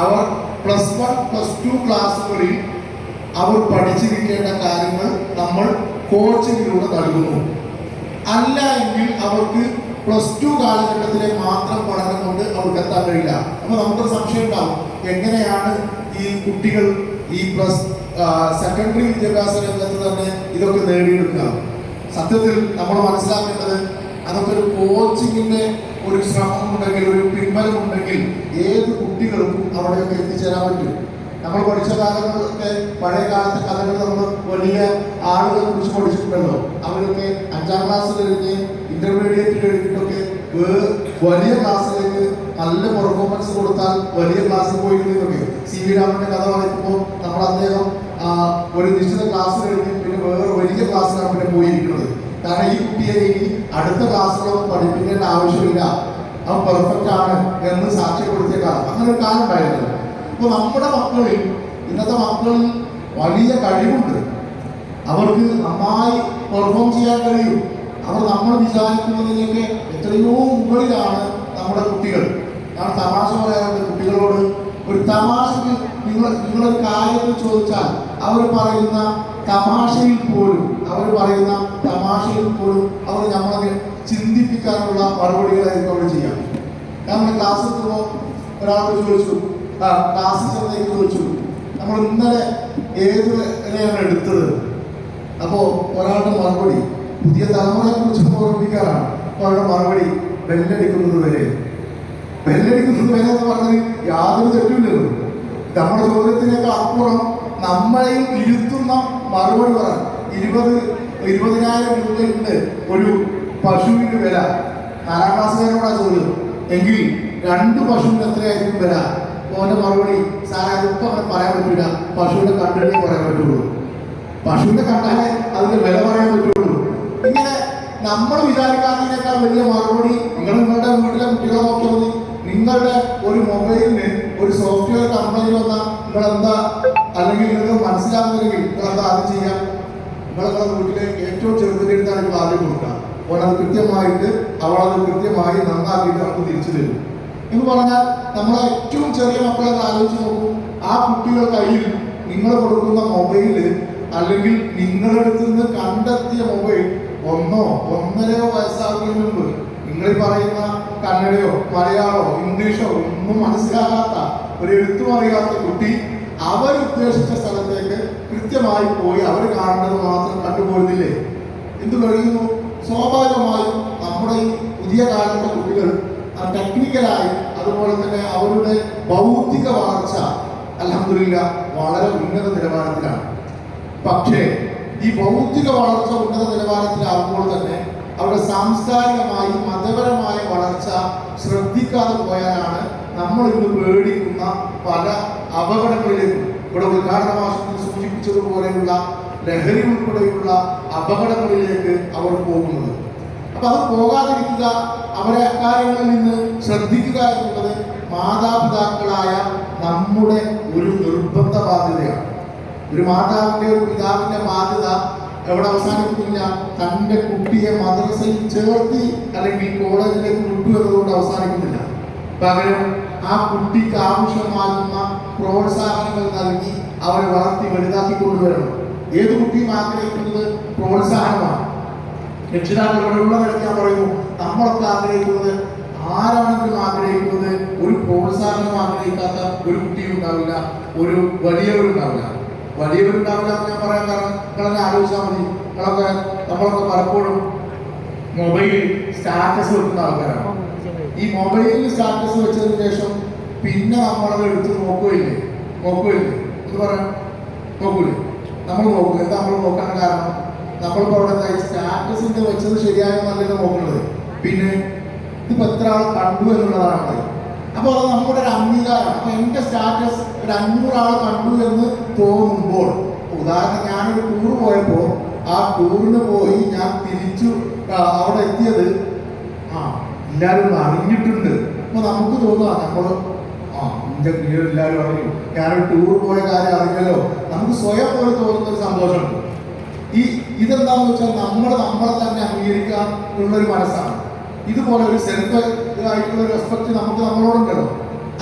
അവർ +1, +2 ക്ലാസ്സുകളിൽ അവർ പഠിച്ചിരിക്കേണ്ട കാര്യങ്ങൾ നമ്മൾ കോച്ചിങ്ങിലൂടെ നൽകുന്നു. അല്ല എങ്കിൽ അവർക്ക് +2 കാലഘട്ടത്തിലെ മാത്രം പഠനം കൊണ്ട് അവർക്ക് എത്താൻ കഴിയില്ല. അപ്പോൾ നമുക്കൊരു സംശയം ഉണ്ടാവും, എങ്ങനെയാണ് ഈ കുട്ടികൾ ഈ സെക്കൻഡറി വിദ്യാഭ്യാസ രംഗത്ത് തന്നെ ഇതൊക്കെ നേടിയെടുക്കുക? സത്യത്തിൽ നമ്മൾ മനസ്സിലാക്കേണ്ടത്, അതൊക്കെ ഒരു കോച്ചിങ്ങിന്റെ ഒരു ശ്രമം ഉണ്ടെങ്കിൽ, ഒരു പിൻബലമുണ്ടെങ്കിൽ ഏത് കുട്ടികൾക്കും അവിടെയൊക്കെ എത്തിച്ചേരാൻ പറ്റും. നമ്മൾ പഠിച്ച കാലങ്ങളൊക്കെ, പഴയ കാലത്തെ കഥകൾ നമ്മൾ വലിയ ആളുകളെ കുറിച്ച് പഠിച്ചിട്ടുണ്ടല്ലോ. അവരൊക്കെ 5ാം ക്ലാസ് കഴിഞ്ഞ് ഇന്റർമീഡിയറ്റ് കഴിഞ്ഞിട്ടൊക്കെ വലിയ ക്ലാസ്സിലേക്ക് നല്ല പെർഫോമൻസ് കൊടുത്താൽ വലിയ ക്ലാസ്സിൽ പോയിരുന്നതൊക്കെ. സി വി രാമന്റെ കഥ വായിക്കുമ്പോൾ നമ്മൾ അദ്ദേഹം ഒരു നിശ്ചിത ക്ലാസ് കഴിഞ്ഞ് പിന്നെ വേറെ വലിയ ക്ലാസ്സിലാണ് പിന്നെ പോയിരിക്കുന്നത്. കാരണം ഈ കുട്ടിയെ ഇനി അടുത്ത ക്ലാസ്സുകളൊന്നും പഠിപ്പിക്കേണ്ട ആവശ്യമില്ല, അവൻ പെർഫെക്റ്റ് ആണ് എന്ന് സാക്ഷ്യപ്പെടുത്തിയ കാലം, അങ്ങനെ ഒരു കാലം ഉണ്ടായിരുന്നു. അപ്പോൾ നമ്മുടെ മക്കളിൽ, ഇന്നത്തെ മക്കളിൽ വലിയ കഴിവുണ്ട്. അവർക്ക് നന്നായി പെർഫോം ചെയ്യാൻ കഴിയും. അവർ നമ്മൾ വിചാരിക്കുന്നതിനൊക്കെ എത്രയോ മുകളിലാണ് നമ്മുടെ കുട്ടികൾ. ഞാൻ തമാശ പറയാറുണ്ട് കുട്ടികളോട്. ഒരു തമാശക്ക് നിങ്ങളൊരു കാര്യത്തിൽ ചോദിച്ചാൽ അവർ പറയുന്ന തമാശയിൽ പോലും അവർ നമ്മളെ ചിന്തിപ്പിക്കാനുള്ള മറുപടികളായിരിക്കും അവർ ചെയ്യാം. നമ്മൾ ക്ലാസ്സിൽ എത്തുമ്പോൾ ഒരാളോട് ചോദിച്ചു, ക്ലാസ്സിൽ ചെന്നേക്ക് ചോദിച്ചു, നമ്മൾ ഇന്നലെ ഏത് വരെയാണ് എടുത്തത്? അപ്പോൾ ഒരാളുടെ മറുപടി പുതിയ തലമുറയെ കുറിച്ച് ഓർമ്മിക്കാറാണ്. അപ്പോൾ അവരുടെ മറുപടി ബെല്ലടിക്കുന്നത് വരെ എന്ന് പറഞ്ഞത് യാതൊരു തെറ്റുമില്ലല്ലോ. നമ്മുടെ ചോദ്യത്തിനേക്കാൾ അപ്പുറം നമ്മളെയും ഇരുത്തുന്ന മറുപടി പറയാം. 20,000 രൂപയുണ്ട് ഒരു പശുവിന് വില. 4ാം ക്ലാസ്സുകാരോടാ ചോദ്യം. എങ്കിൽ 2 പശുവിന് എത്രയായിരിക്കും വില? ഓന്റെ മറുപടി, സാറേ അതിപ്പോൾ അങ്ങനെ പറയാൻ പറ്റില്ല, പശുവിനെ കണ്ടിട്ടേ പറയാൻ പറ്റുള്ളൂ, പശുവിനെ കണ്ടാലേ അതിന്റെ വില പറയാൻ പറ്റുള്ളൂ. ഇങ്ങനെ നമ്മൾ വിചാരിക്കാത്തതിനേക്കാൾ വലിയ മറുപടി. നിങ്ങളുടെ വീട്ടിലെ കുട്ടികളെ നോക്കിയാൽ മതി. നിങ്ങളുടെ ഒരു മൊബൈലിന് ഒരു സോഫ്റ്റ്വെയർ കംപ്ലൈന്റ് വന്നാൽ നിങ്ങളെന്താ, അല്ലെങ്കിൽ നിങ്ങൾക്ക് മനസ്സിലാകുന്നില്ലെങ്കിൽ നിങ്ങളെന്താ ആദ്യം ചെയ്യാം? നിങ്ങളുടെ വീട്ടിലെ ഏറ്റവും ചെറുതിലെടുത്താണ് നിങ്ങൾ ആദ്യം കൊടുക്കുക. അവളത് കൃത്യമായി നന്നാക്കിയിട്ട് നമുക്ക് തിരിച്ചു തരും എന്ന് പറഞ്ഞാൽ, നമ്മളെ ഏറ്റവും ചെറിയ മക്കളെ ആലോചിച്ച് നോക്കൂ. ആ കുട്ടികളുടെ കയ്യിൽ നിങ്ങൾ കൊടുക്കുന്ന മൊബൈല്, അല്ലെങ്കിൽ നിങ്ങളുടെ അടുത്ത് നിന്ന് കണ്ടെത്തിയ മൊബൈൽ 1 1.5 വയസ്സാകുന്നതിന് മുമ്പ് നിങ്ങൾ പറയുന്ന കന്നഡയോ മലയാളമോ ഇംഗ്ലീഷോ ഒന്നും മനസ്സിലാകാത്ത, ഒരു എഴുത്തും അറിയാത്ത കുട്ടി അവരുദ്ദേശിച്ച സ്ഥലത്തേക്ക് കൃത്യമായി പോയി അവർ കാണുന്നത് മാത്രം കണ്ടുപോരുന്നില്ലേ? എന്ത് കഴിയുന്നു? സ്വാഭാവികമായും നമ്മുടെ ഈ പുതിയ കാലത്തെ കുട്ടികൾ ടെക്നിക്കലായി, അതുപോലെ തന്നെ അവരുടെ ഭൗതിക വളർച്ച അൽഹംദുലില്ലാഹ് വളരെ ഉന്നത നിലവാരത്തിലാണ്. പക്ഷേ ഈ ഭൗതിക വളർച്ച ഉന്നത നിലവാരത്തിലാകുമ്പോൾ തന്നെ അവരുടെ സാംസ്കാരികമായി മതപരമായ വളർച്ച ശ്രദ്ധിക്കാതെ പോയാലാണ് നമ്മൾ ഇന്ന് പേടിക്കുന്ന പല അപകടങ്ങളിലേക്കും, ഇവിടെ ഉദ്ഘാടന ഭാഷത്തിൽ സൂചിപ്പിച്ചതുപോലെയുള്ള ലഹരി ഉൾപ്പെടെയുള്ള അപകടങ്ങളിലേക്ക് അവർ പോകുന്നത്. അപ്പൊ അത് പോകാതിരിക്കുക, അവരെ അക്കാര്യങ്ങളിൽ നിന്ന് ശ്രദ്ധിക്കുക എന്നുള്ളത് മാതാപിതാക്കളായ നമ്മുടെ ഒരു നിർബന്ധ ബാധ്യതയാണ്. ഒരു മാതാവിന്റെ, ഒരു പിതാവിന്റെ ബാധ്യത എവിടെ അവസാനിക്കുന്നില്ല, തൻ്റെ കുട്ടിയെ മദ്രസയിൽ ചേർത്തി അല്ലെങ്കിൽ കോളേജിലേക്ക് വിട്ടു എന്നതുകൊണ്ട് അവസാനിക്കുന്നില്ല. പകരം ആ കുട്ടിക്ക് ആവശ്യമാകുന്ന പ്രോത്സാഹനങ്ങൾ നൽകി അവരെ വളർത്തി വലുതാക്കി കൊണ്ടുവരണം. ഏത് കുട്ടിയും ആഗ്രഹിക്കുന്നത് പ്രോത്സാഹനമാണ്. രക്ഷിതാക്കളോടുള്ള കളിക്കാൻ പറയുന്നു, നമ്മളൊക്കെ ആഗ്രഹിക്കുന്നത്, ആരാണെങ്കിലും ആഗ്രഹിക്കുന്നത് ഒരു പ്രോത്സാഹനം ആഗ്രഹിക്കാത്ത ഒരു കുട്ടിയും ഉണ്ടാവില്ല, ഒരു വലിയവരുണ്ടാവില്ല എന്ന് ഞാൻ പറയാൻ കാരണം നിങ്ങളെന്നെ ആലോചിച്ചാൽ മതി. നമ്മളൊക്കെ പലപ്പോഴും മൊബൈലിൽ സ്റ്റാറ്റസ് വെക്കുന്ന ആൾക്കാരാണ്. ഈ മൊബൈലിൽ സ്റ്റാറ്റസ് വെച്ചതിന് ശേഷം പിന്നെ നമ്മളത് എടുത്ത് നോക്കുകയില്ലേ എന്ന് പറയാൻ നോക്കൂലേ? നമ്മൾ നോക്കും. എന്താ നമ്മൾ നോക്കാൻ കാരണം? നമ്മളിപ്പോൾ അവിടെ സ്റ്റാറ്റസിന്റെ വെച്ചത് ശരിയായോ നല്ലത് നോക്കുന്നത്. പിന്നെ ഇതിപ്പോ എത്ര ആൾ കണ്ടു എന്നുള്ളതാണ്. അപ്പോൾ അത് നമ്മുടെ ഒരു അംഗീകാരം. അപ്പൊ എന്റെ സ്റ്റാറ്റസ് ഒരു 500 ആൾ കണ്ടു എന്ന് തോന്നുമ്പോൾ, ഉദാഹരണം ഞാനൊരു ടൂർ പോയപ്പോൾ ആ ടൂറിന് പോയി ഞാൻ തിരിച്ചു അവിടെ എത്തിയത് എല്ലാവരും അറിഞ്ഞിട്ടുണ്ട്. അപ്പൊ നമുക്ക് തോന്നുക നമ്മൾ എന്റെ ക്ലിയർ എല്ലാവരും അറിഞ്ഞു, ഞാനൊരു ടൂർ പോയ കാര്യം അറിഞ്ഞല്ലോ, നമുക്ക് സ്വയം പോലെ തോന്നുന്ന ഒരു സന്തോഷമുണ്ട്. ഇതെന്താന്ന് വെച്ചാൽ നമ്മളെ തന്നെ അംഗീകരിക്കുക എന്നുള്ളൊരു മനസ്സാണ്. ഇതുപോലെ ഒരു സെൽഫ് ആയിട്ടുള്ള ഒരു റെസ്പെക്ട് നമുക്ക് നമ്മളോടുണ്ടല്ലോ,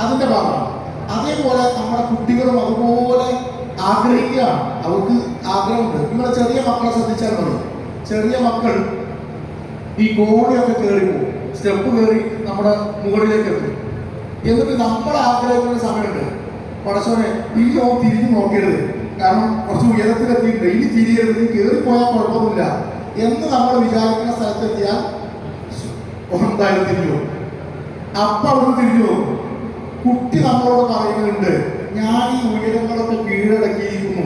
അതിന്റെ ഭാഗമാണ്. അതേപോലെ നമ്മുടെ കുട്ടികളും അതുപോലെ ആഗ്രഹിക്കുകയാണ്, അവർക്ക് ആഗ്രഹമുണ്ട്. നിങ്ങൾ ചെറിയ മക്കളെ ശ്രദ്ധിച്ചാൽ മതി. ചെറിയ മക്കൾ ഈ കോണിയൊക്കെ കയറി പോകും, സ്റ്റെപ്പ് കയറി നമ്മുടെ മുകളിലേക്ക് എത്തും. എന്നിട്ട് നമ്മൾ ആഗ്രഹിക്കുന്ന സമയമുണ്ട്, പടച്ചോനെ ഈ തിരിഞ്ഞു നോക്കരുത്, കാരണം കുറച്ച് ഉയരത്തിലെത്തിയിട്ടുണ്ട്, ഇനി തിരിയരുത്, നീ കയറിപ്പോയാൽ കുഴപ്പമൊന്നുമില്ല എന്ന് നമ്മൾ വിചാരിക്കുന്ന സ്ഥലത്തെത്തിയാൽ എന്തായാലും തിരിഞ്ഞു പോകും. അപ്പം അവിടുന്ന് തിരിഞ്ഞു പോകും. കുട്ടി നമ്മളോട് പറയുന്നുണ്ട്, ഞാൻ ഈ ഉയരങ്ങളൊക്കെ കീഴടക്കിയിരിക്കുന്നു,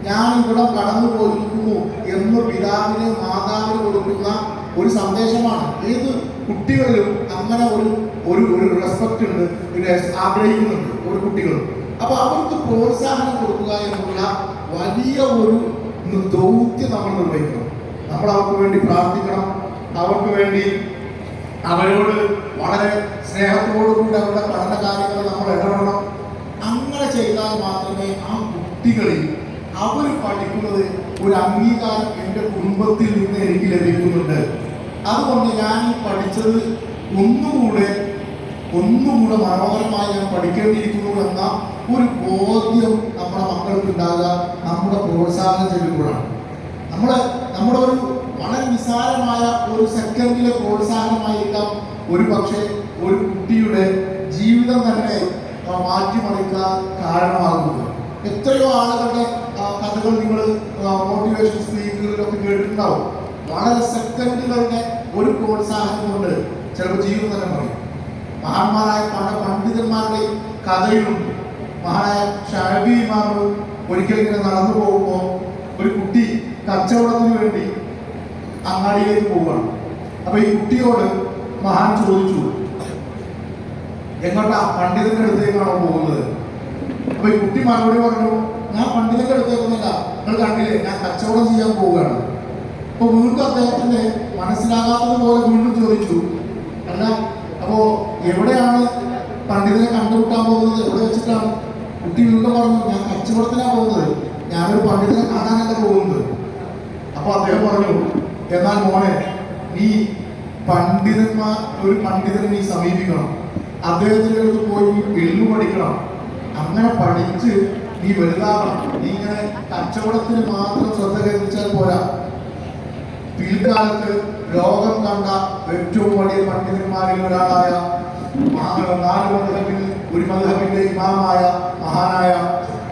ഞാൻ ഇവിടെ കടന്നു പോയിരിക്കുന്നു എന്ന് പിതാവിന് മാതാവിന് കൊടുക്കുന്ന ഒരു സന്ദേശമാണ്. ഏത് കുട്ടികളിലും അങ്ങനെ ഒരു റെസ്പെക്റ്റ് ഉണ്ട്, പിന്നെ ആഗ്രഹിക്കുന്നുണ്ട് ഒരു കുട്ടികളും. അപ്പൊ അവർക്ക് പ്രോത്സാഹനം കൊടുക്കുക എന്നുള്ള വലിയ ഒരു ദൗത്യം നമ്മൾ നിർവഹിക്കണം. നമ്മൾ അവർക്ക് വേണ്ടി പ്രാർത്ഥിക്കണം, അവർക്ക് വേണ്ടി അവരോട് വളരെ സ്നേഹത്തോടുകൂടി അവരുടെ പഠന കാര്യങ്ങൾ നമ്മൾ ഇടപെടണം. അങ്ങനെ ചെയ്താൽ മാത്രമേ ആ കുട്ടികളിൽ അവർ പഠിക്കുന്നത് ഒരു അംഗീകാരം എൻ്റെ കുടുംബത്തിൽ നിന്ന് എനിക്ക് ലഭിക്കുന്നുണ്ട്, അതുകൊണ്ട് ഞാൻ ഈ പഠിച്ചത് ഒന്നുകൂടെ മനോഹരമായി ഞാൻ പഠിക്കേണ്ടിയിരിക്കുന്നു എന്ന ഒരു ബോധ്യം നമ്മുടെ മക്കൾക്ക് ഉണ്ടാകുക നമ്മുടെ പ്രോത്സാഹനം ചെയ്യുമ്പോഴാണ്. നമ്മുടെ ഒരു വളരെ നിസ്സാരമായ ഒരു സെക്കൻഡിലെ പ്രോത്സാഹനമായിരിക്കാം ഒരു പക്ഷേ ഒരു കുട്ടിയുടെ ജീവിതം തന്നെ മാറ്റിമറിക്കാൻ കാരണമാകുന്നത്. എത്രയോ ആളുകളുടെ കഥകൾ നിങ്ങൾ മോട്ടിവേഷൻ സ്പീക്കുകളിലൊക്കെ കേട്ടിട്ടുണ്ടാവും. വളരെ സെക്കൻഡുകളുടെ ഒരു പ്രോത്സാഹനം കൊണ്ട് ചിലപ്പോൾ ജീവിതം തന്നെ പറയും. മഹാന്മാരായ പല പണ്ഡിതന്മാരുടെ കഥയിലുണ്ട്. മഹാനായ ഷാഫി ഇമാം ഒരിക്കൽ ഇങ്ങനെ നടന്നു പോകുമ്പോൾ ഒരു കുട്ടി കച്ചവടത്തിന് വേണ്ടി അങ്ങാടിയിലേക്ക് പോവുകയാണ്. അപ്പൊ ഈ കുട്ടിയോട് മഹാൻ ചോദിച്ചു, എങ്ങോട്ടാ? പണ്ഡിതന്റെ അടുത്തേക്കാണോ പോകുന്നത്? അപ്പൊ ഈ കുട്ടി മറുപടി പറഞ്ഞു, ഞാൻ പണ്ഡിതന്റെ അടുത്തേക്കൊന്നുമില്ല, നിങ്ങൾ കണ്ടില്ലേ, ഞാൻ കച്ചവടം ചെയ്യാൻ പോവുകയാണ്. അപ്പൊ വീണ്ടും അദ്ദേഹത്തിന് മനസ്സിലാകാത്തത് പോലെ വീണ്ടും ചോദിച്ചു, അല്ല അപ്പോ എവിടെയാണ് പണ്ഡിതനെ കണ്ടുമുട്ടാൻ പോകുന്നത്, എവിടെ വെച്ചിട്ടാണ്? കുട്ടി വീണ്ടും പറഞ്ഞു, ഞാൻ കച്ചവടത്തിനാണ് പോകുന്നത്, ഞാനൊരു പണ്ഡിതനെ കാണാനല്ല പോകുന്നത്. അപ്പൊ അദ്ദേഹം പറഞ്ഞു, എന്നാൽ മോനെ, നീ ഒരു പണ്ഡിതനെ നീ സമീപിക്കണം, അദ്ദേഹത്തിന്റെ അടുത്ത് പോയി എള്ളു പഠിക്കണം, അങ്ങനെ പഠിച്ച് നീ വലുതാവണം. നീ ഇങ്ങനെ കച്ചവടത്തിന് മാത്രം ശ്രദ്ധ കേന്ദ്രിച്ചാൽ പോരാ. പിൽക്കാലത്ത് ലോകം കണ്ട ഏറ്റവും വലിയ പണ്ഡിതന്മാരിൽ ഒരാളായ 4 മദ്ഹബിൽ ഒരു മദ്ഹബിന്റെ ഇമാമായ മഹാനായ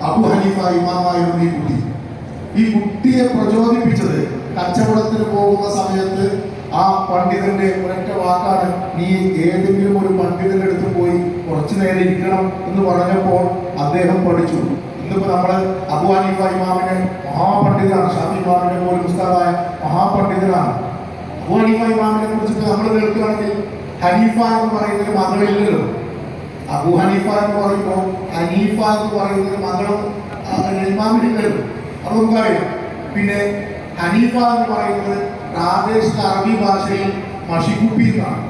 അബൂ ഹനീഫ ഇമാമായിരുന്നു ഈ കുട്ടിയെ പ്രചോദിപ്പിച്ചത് കച്ചവടത്തിന് പോകുന്ന സമയത്ത് ആ പണ്ഡിതന്റെ ഒരൊറ്റ വാക്കാണ്, നീ ഏതെങ്കിലും ഒരു പണ്ഡിതന്റെ അടുത്ത് പോയി കുറച്ചു നേരം ഇരിക്കണം എന്ന് പറഞ്ഞപ്പോൾ അദ്ദേഹം പഠിച്ചു. ഇന്നിപ്പോ നമ്മള് അബൂ ഹനീഫ ഇമാമിനെ മഹാപണ്ഡിതനാണ്, ഷാഫി ഇമാമിനെ പോലും ഉസ്താദായ മഹാപണ്ഡിതനാണ്. അബൂ ഹനീഫ ഇമാമിനെ കുറിച്ചിട്ട് നമ്മൾ കേൾക്കുകയാണെങ്കിൽ ഹനീഫ എന്ന് പറയുന്നൊരു മകളില്ലല്ലോ. അബൂ ഹനീഫ എന്ന് പറയുമ്പോൾ ഹനീഫ എന്ന് പറയുന്നൊരു മകളും ഇമാമിനില്ലല്ലോ. അത് നമുക്കറിയാം. പിന്നെ ഹനീഫ എന്ന് പറയുന്നത് പ്രാദേശിക അറബി ഭാഷയിൽ മഷിക്കുപ്പി എന്നാണ്.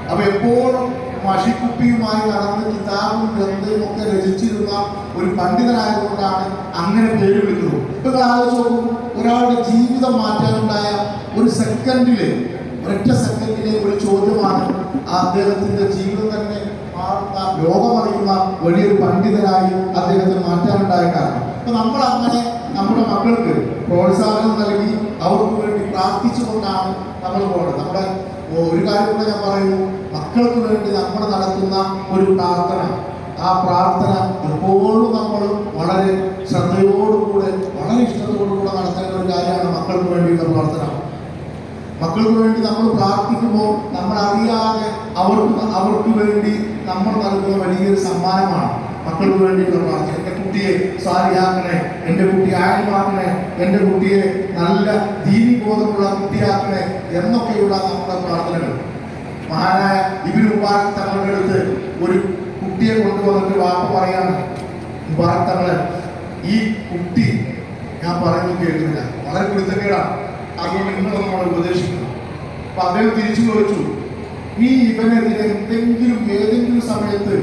അപ്പൊ എപ്പോഴും മഷിക്കുപ്പിയുമായി നടന്ന് കിതാബും ഗ്രന്ഥവും ഒക്കെ രചിച്ചിരുന്ന ഒരു പണ്ഡിതനായതുകൊണ്ടാണ് അങ്ങനെ പേര് വിളിക്കുന്നത്. ഇപ്പൊ ആലോചിച്ച് നോക്കും, ഒരാളുടെ ജീവിതം മാറ്റാനുണ്ടായ ഒരൊറ്റ സെക്കൻഡിലെ ഒരു ചോദ്യമാണ് അദ്ദേഹത്തിന്റെ ജീവിതം തന്നെ ലോകമറിയുന്ന വലിയൊരു പണ്ഡിതനായി അദ്ദേഹത്തിന് മാറ്റാനുണ്ടായ കാരണം. അപ്പൊ നമ്മൾ അങ്ങനെ നമ്മുടെ മക്കൾക്ക് പ്രോത്സാഹനം നൽകി അവർക്ക് വേണ്ടി പ്രാർത്ഥിച്ചുകൊണ്ടാണ് നമ്മൾ പോകുന്നത്. നമ്മുടെ ഒരു കാര്യം കൂടെ ഞാൻ പറയുന്നു, മക്കൾക്ക് വേണ്ടി നമ്മൾ നടത്തുന്ന ഒരു പ്രാർത്ഥന, ആ പ്രാർത്ഥന എപ്പോഴും നമ്മൾ വളരെ ശ്രദ്ധയോടുകൂടെ വളരെ ഇഷ്ടത്തോടുകൂടെ നടത്തേണ്ട ഒരു കാര്യമാണ് മക്കൾക്ക് വേണ്ടിയുള്ള പ്രാർത്ഥന. മക്കൾക്ക് വേണ്ടി നമ്മൾ പ്രാർത്ഥിക്കുമ്പോൾ നമ്മൾ അറിയാതെ അവർക്ക് വേണ്ടി നമ്മൾ നൽകുന്ന വലിയൊരു സമ്മാനമാണ് മക്കൾക്ക് വേണ്ടിയുള്ള പ്രാർത്ഥന. എൻ്റെ കുട്ടിയെ സാലിയാക്കണേ, എൻ്റെ കുട്ടിയെ ആയമാക്കണേ, എൻ്റെ കുട്ടിയെ നല്ല ദീനിബോധമുള്ള കുട്ടിയാക്കണേ എന്നൊക്കെയുള്ള നമ്മുടെ പ്രാർത്ഥനകൾ. മഹാനായ ഇബ്നു മുബാറക് തങ്ങളുടെ അടുത്ത് ഒരു കുട്ടിയെ കൊണ്ടുവന്നിട്ട് വാപ്പ പറയാണ്, മുബാറക് തങ്ങളെ, ഈ കുട്ടി ഞാൻ പറയുന്നത് കേൾക്കുന്നില്ല, വളരെ കുരുത്തക്കേടാണ്, അതുകൊണ്ട് നിങ്ങളൊന്നും നമ്മളെ ഉപദേശിക്കണം. അപ്പൊ അദ്ദേഹം തിരിച്ചു ചോദിച്ചു, നീ ഇവനെതിരെ ഏതെങ്കിലും സമയത്ത്